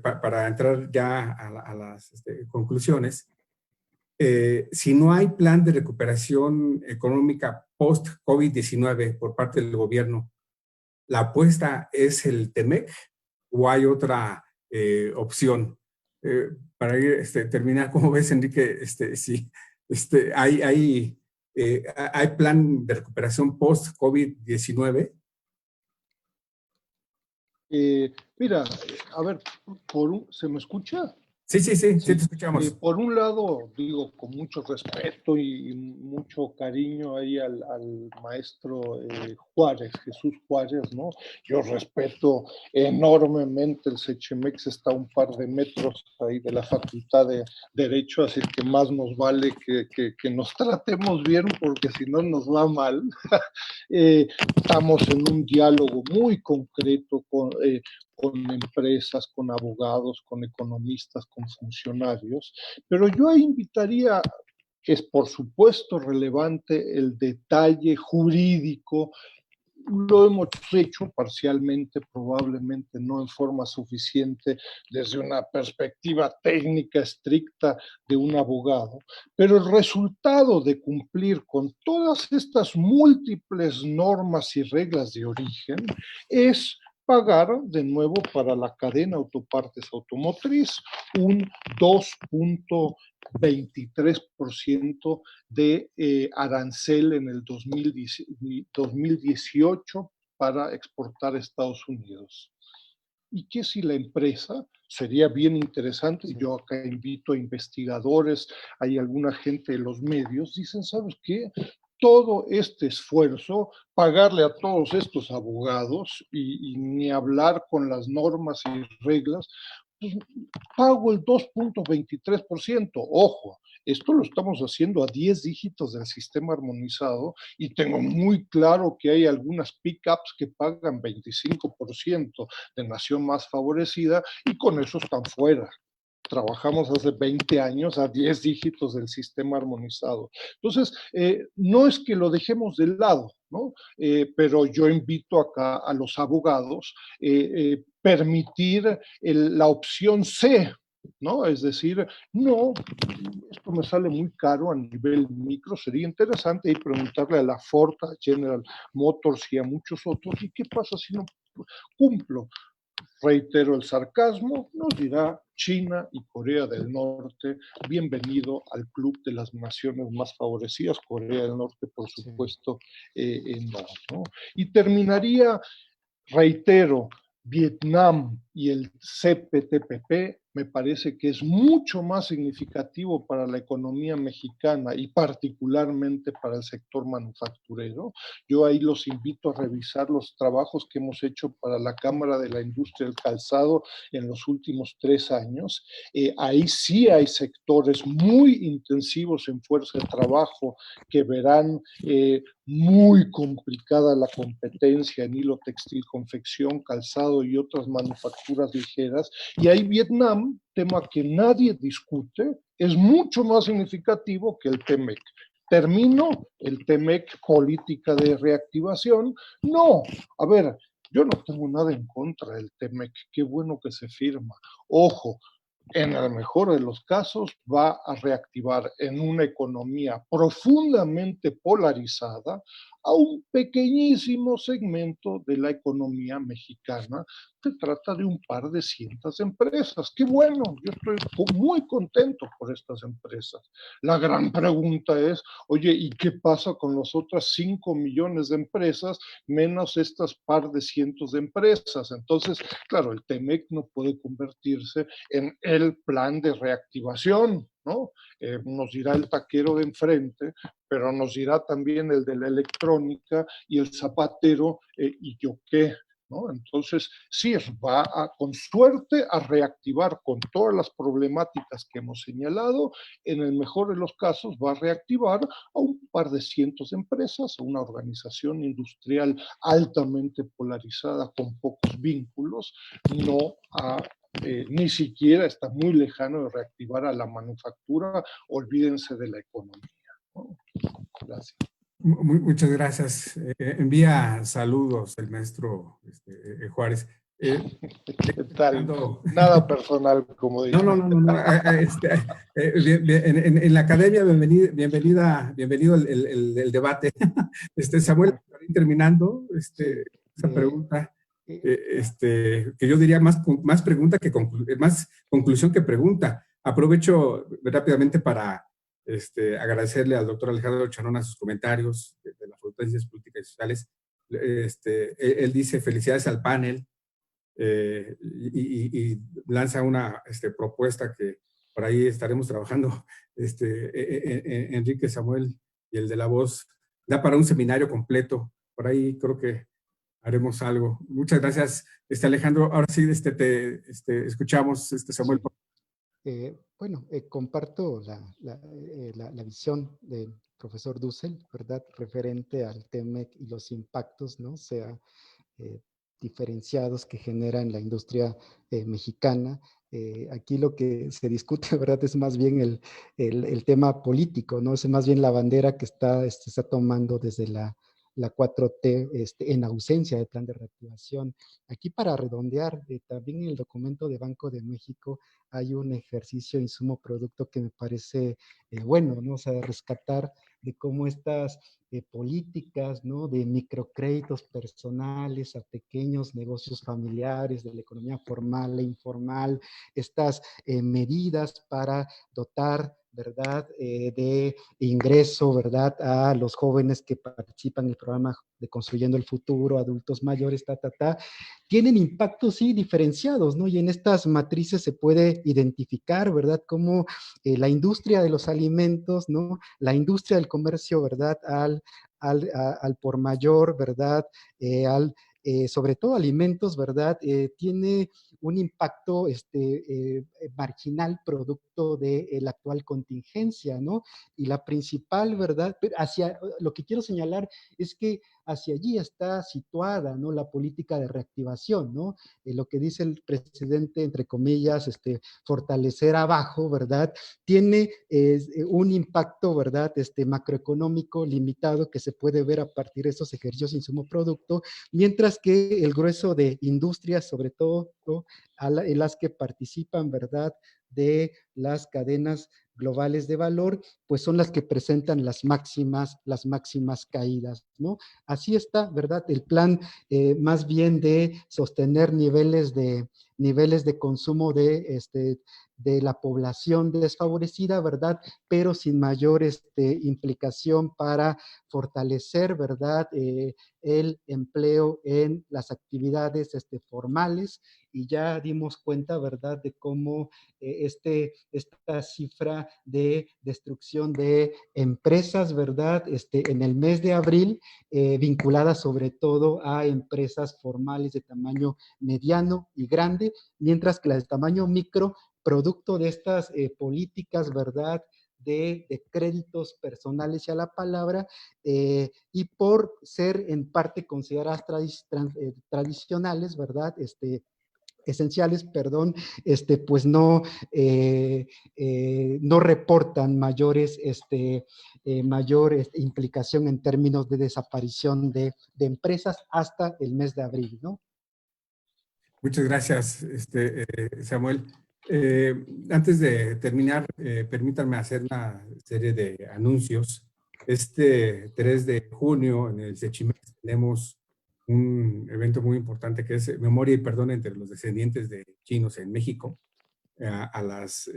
para entrar ya a las conclusiones. Si no hay plan de recuperación económica post-COVID-19 por parte del gobierno, ¿la apuesta es el TEMEC o hay otra opción? Para ir, terminar, ¿cómo ves, Enrique? Sí, hay plan de recuperación post-COVID-19. Mira, a ver, ¿se me escucha? Sí, te escuchamos. Por un lado, digo, con mucho respeto y mucho cariño ahí al maestro Juárez, Jesús Juárez, ¿no? Yo respeto enormemente el Sechemex, está a un par de metros ahí de la Facultad de Derecho, así que más nos vale que nos tratemos bien, porque si no nos va mal. Estamos en un diálogo muy concreto con empresas, con abogados, con economistas, con funcionarios, pero yo ahí invitaría, que es por supuesto relevante, el detalle jurídico. Lo hemos hecho parcialmente, probablemente no en forma suficiente desde una perspectiva técnica estricta de un abogado, pero el resultado de cumplir con todas estas múltiples normas y reglas de origen es pagar de nuevo para la cadena autopartes automotriz un 2.23% de arancel en el 2018 para exportar a Estados Unidos. ¿Y qué si la empresa? Sería bien interesante, sí. Yo acá invito a investigadores, hay alguna gente de los medios, dicen, ¿sabes qué? Todo este esfuerzo, pagarle a todos estos abogados y ni hablar con las normas y reglas, pues pago el 2.23%. Ojo, esto lo estamos haciendo a 10 dígitos del sistema armonizado y tengo muy claro que hay algunas pickups que pagan 25% de nación más favorecida y con eso están fuera. Trabajamos hace 20 años a 10 dígitos del sistema armonizado. Entonces, no es que lo dejemos de lado, ¿no? Pero yo invito acá a los abogados permitir la opción C, ¿no? Es decir, no, esto me sale muy caro a nivel micro, sería interesante y preguntarle a la Ford, a General Motors y a muchos otros, ¿y qué pasa si no cumplo? Reitero el sarcasmo, nos dirá China y Corea del Norte, bienvenido al club de las naciones más favorecidas, Corea del Norte, por supuesto, no, ¿no? Y terminaría, reitero, Vietnam y el CPTPP me parece que es mucho más significativo para la economía mexicana y particularmente para el sector manufacturero. Yo ahí los invito a revisar los trabajos que hemos hecho para la Cámara de la Industria del Calzado en los últimos 3 años. Ahí sí hay sectores muy intensivos en fuerza de trabajo que verán muy complicada la competencia en hilo textil, confección, calzado y otras manufacturas ligeras. Y ahí Vietnam, tema que nadie discute, es mucho más significativo que el TEMEC. ¿Termino el TEMEC política de reactivación? No, a ver, yo no tengo nada en contra del TEMEC, qué bueno que se firma. Ojo, en el mejor de los casos, va a reactivar en una economía profundamente polarizada a un pequeñísimo segmento de la economía mexicana. Se trata de un par de cientos de empresas. Qué bueno, yo estoy muy contento por estas empresas. La gran pregunta es, oye, ¿y qué pasa con las otras 5 millones de empresas menos estas par de cientos de empresas? Entonces, claro, el TEMEC no puede convertirse en el plan de reactivación, ¿no? Nos dirá el taquero de enfrente, pero nos dirá también el de la electrónica y el zapatero, y yo qué, ¿no? Entonces, sí, va con suerte a reactivar con todas las problemáticas que hemos señalado. En el mejor de los casos, va a reactivar a un par de cientos de empresas, a una organización industrial altamente polarizada con pocos vínculos, no a ni siquiera está muy lejano de reactivar a la manufactura, olvídense de la economía, ¿no? Gracias. Muchas gracias. Envía saludos el maestro Juárez. ¿Qué tal? Nada personal, como dice. No. En la academia, bienvenido el debate. Samuel, para ir terminando, esa pregunta, que yo diría más pregunta que más conclusión que pregunta. Aprovecho rápidamente para agradecerle al doctor Alejandro Chanona sus comentarios de las Facultad de Ciencias Políticas y Sociales. Él dice felicidades al panel. Y lanza una propuesta que por ahí estaremos trabajando, Enrique, Samuel y el de la voz, da para un seminario completo, por ahí creo que haremos algo. Muchas gracias, Alejandro. Ahora sí, te escuchamos, Samuel. Bueno, comparto la visión del profesor Dussel, ¿verdad? Referente al TEMEC y los impactos, ¿no? Sea diferenciados que genera en la industria mexicana. Aquí lo que se discute, ¿verdad? Es más bien el tema político, ¿no? Es más bien la bandera que está tomando desde la 4T en ausencia de plan de reactivación. Aquí para redondear, también en el documento de Banco de México hay un ejercicio insumo-producto que me parece bueno, ¿no? O sea, de rescatar de cómo estas políticas, ¿no? De microcréditos personales a pequeños negocios familiares, de la economía formal e informal, estas medidas para dotar, ¿verdad? De ingreso, ¿verdad? A los jóvenes que participan en el programa de Construyendo el Futuro, adultos mayores, tienen impactos, sí, diferenciados, ¿no? Y en estas matrices se puede identificar, ¿verdad? Cómo la industria de los alimentos, ¿no? La industria del comercio, ¿verdad? Al por mayor, ¿verdad? Sobre todo alimentos, ¿verdad? Tiene un impacto marginal producto de la actual contingencia, ¿no? Y la principal, ¿verdad? Lo que quiero señalar es que hacia allí está situada, ¿no? La política de reactivación, ¿no? Lo que dice el presidente, entre comillas, fortalecer abajo, ¿verdad? Tiene un impacto, ¿verdad? Macroeconómico limitado que se puede ver a partir de estos ejercicios insumo-producto, mientras que el grueso de industrias, sobre todo en las que participan, ¿verdad?, de las cadenas globales de valor, pues son las que presentan las máximas caídas, ¿no? Así está, ¿verdad? El plan más bien de sostener niveles de consumo de de la población desfavorecida, ¿verdad? Pero sin mayor implicación para fortalecer, ¿verdad? El empleo en las actividades formales, y ya dimos cuenta, ¿verdad?, de cómo esta cifra de destrucción de empresas, ¿verdad?, en el mes de abril, vinculada sobre todo a empresas formales de tamaño mediano y grande, mientras que las de tamaño micro, producto de estas políticas, ¿verdad?, de créditos personales y a la palabra, y por ser en parte consideradas tradicionales, ¿verdad?, esenciales, perdón, pues no, no reportan mayores, mayor implicación en términos de desaparición de empresas hasta el mes de abril, ¿no? Muchas gracias, Samuel. Antes de terminar, permítanme hacer una serie de anuncios. Este 3 de junio en el Sechimex tenemos un evento muy importante que es Memoria y Perdón entre los descendientes de chinos en México, a las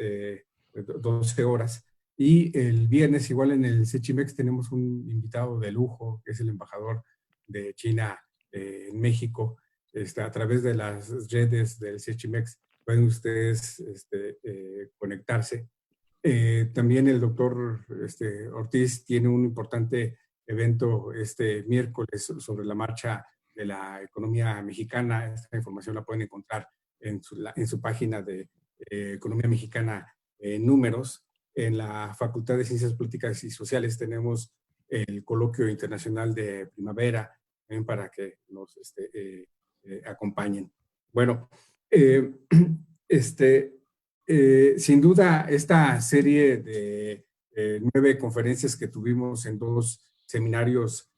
12 horas. Y el viernes, igual en el Sechimex, tenemos un invitado de lujo, que es el embajador de China en México. A través de las redes del Sechimex pueden ustedes conectarse. También el doctor Ortiz tiene un importante evento este miércoles sobre la marcha de la economía mexicana. Esta información la pueden encontrar en su página de Economía Mexicana Números. En la Facultad de Ciencias Políticas y Sociales tenemos el coloquio internacional de primavera, para que nos acompañen. Bueno, sin duda, esta serie de 9 conferencias que tuvimos en 2 seminarios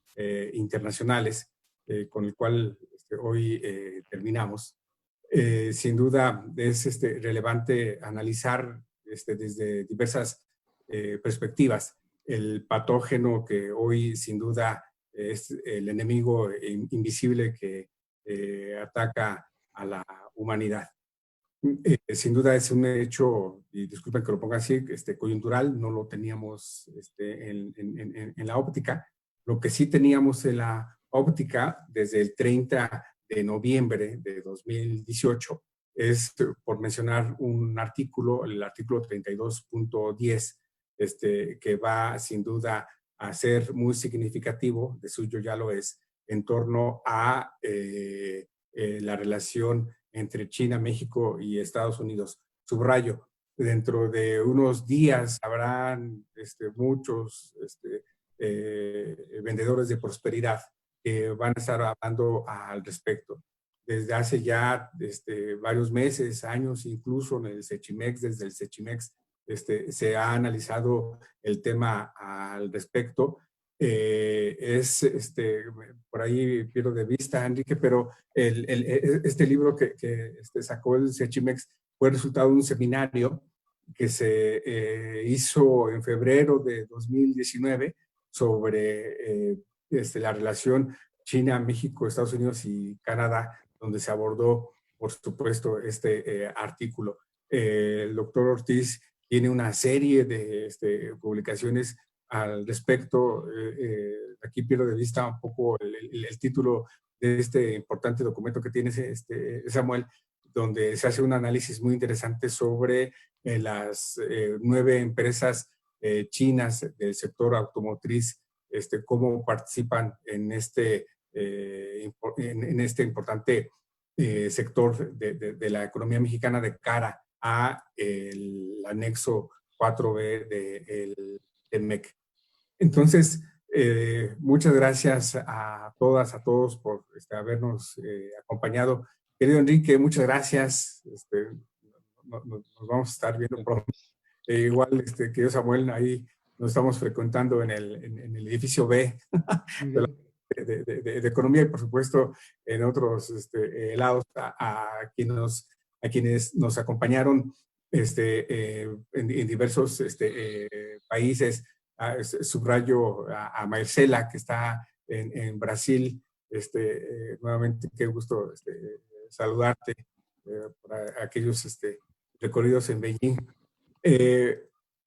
internacionales, con el cual hoy terminamos, sin duda es relevante analizar desde diversas perspectivas el patógeno que hoy sin duda es el enemigo invisible que ataca a la humanidad. Sin duda es un hecho, y disculpen que lo ponga así, coyuntural, no lo teníamos en la óptica. Lo que sí teníamos en la óptica desde el 30 de noviembre de 2018 es, por mencionar un artículo, el artículo 32.10, que va sin duda a ser muy significativo, de suyo ya lo es, en torno a la relación entre China, México y Estados Unidos. Subrayo, dentro de unos días habrán muchos vendedores de prosperidad que van a estar hablando al respecto. Desde hace ya varios meses, años, incluso en el Sechimex, desde el Sechimex, se ha analizado el tema al respecto. Por ahí pierdo de vista, Enrique, pero este libro que sacó el Sechimex fue resultado de un seminario que se hizo en febrero de 2019 sobre la relación China, México, Estados Unidos y Canadá, donde se abordó, por supuesto, este artículo. El doctor Ortiz tiene una serie de publicaciones al respecto. Aquí pierdo de vista un poco el título de este importante documento que tiene Samuel, donde se hace un análisis muy interesante sobre las 9 empresas chinas del sector automotriz, cómo participan en este importante sector de la economía mexicana de cara a el anexo 4B del TEMEC. Entonces, muchas gracias a todas, a todos por habernos acompañado. Querido Enrique, muchas gracias. Nos vamos a estar viendo pronto. Igual, querido Samuel, ahí nos estamos frecuentando en el edificio B de Economía y, por supuesto, en otros lados a quienes nos acompañaron en diversos países. Subrayo a Marcela, que está en Brasil. Nuevamente, qué gusto saludarte, para aquellos recorridos en Beijing.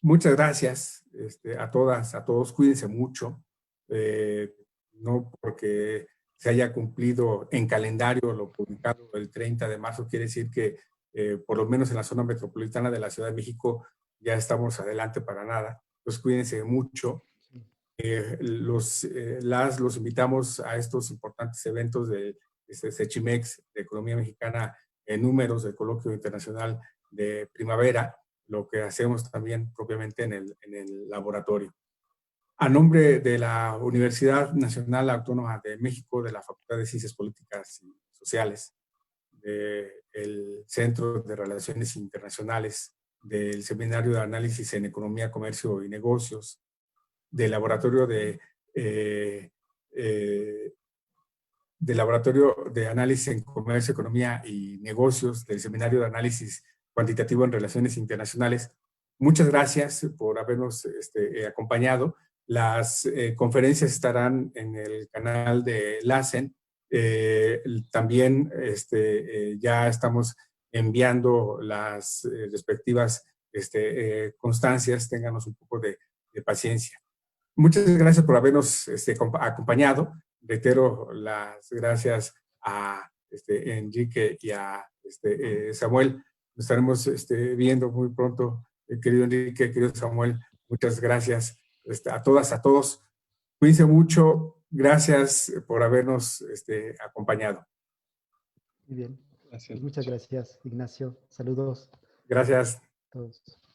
Muchas gracias a todas, a todos. Cuídense mucho. No porque se haya cumplido en calendario lo publicado el 30 de marzo, quiere decir que por lo menos en la zona metropolitana de la Ciudad de México ya estamos adelante para nada. Pues cuídense mucho. Los invitamos a estos importantes eventos de Sechimex, de Economía Mexicana, en números del Coloquio Internacional de Primavera, lo que hacemos también propiamente en el laboratorio. A nombre de la Universidad Nacional Autónoma de México, de la Facultad de Ciencias Políticas y Sociales, del Centro de Relaciones Internacionales, del Seminario de Análisis en Economía, Comercio y Negocios, del Laboratorio de Análisis en Comercio, Economía y Negocios, del Seminario de Análisis Cuantitativo en Relaciones Internacionales. Muchas gracias por habernos acompañado. Las conferencias estarán en el canal de LACEN. También ya estamos enviando las respectivas constancias. Ténganos un poco de paciencia. Muchas gracias por habernos acompañado. Reitero las gracias a Enrique y a Samuel. Nos estaremos viendo muy pronto, querido Enrique, querido Samuel. Muchas gracias a todas, a todos. Cuídense mucho. Gracias por habernos acompañado. Muy bien. Gracias. Muchas gracias, Ignacio. Saludos Gracias. a todos.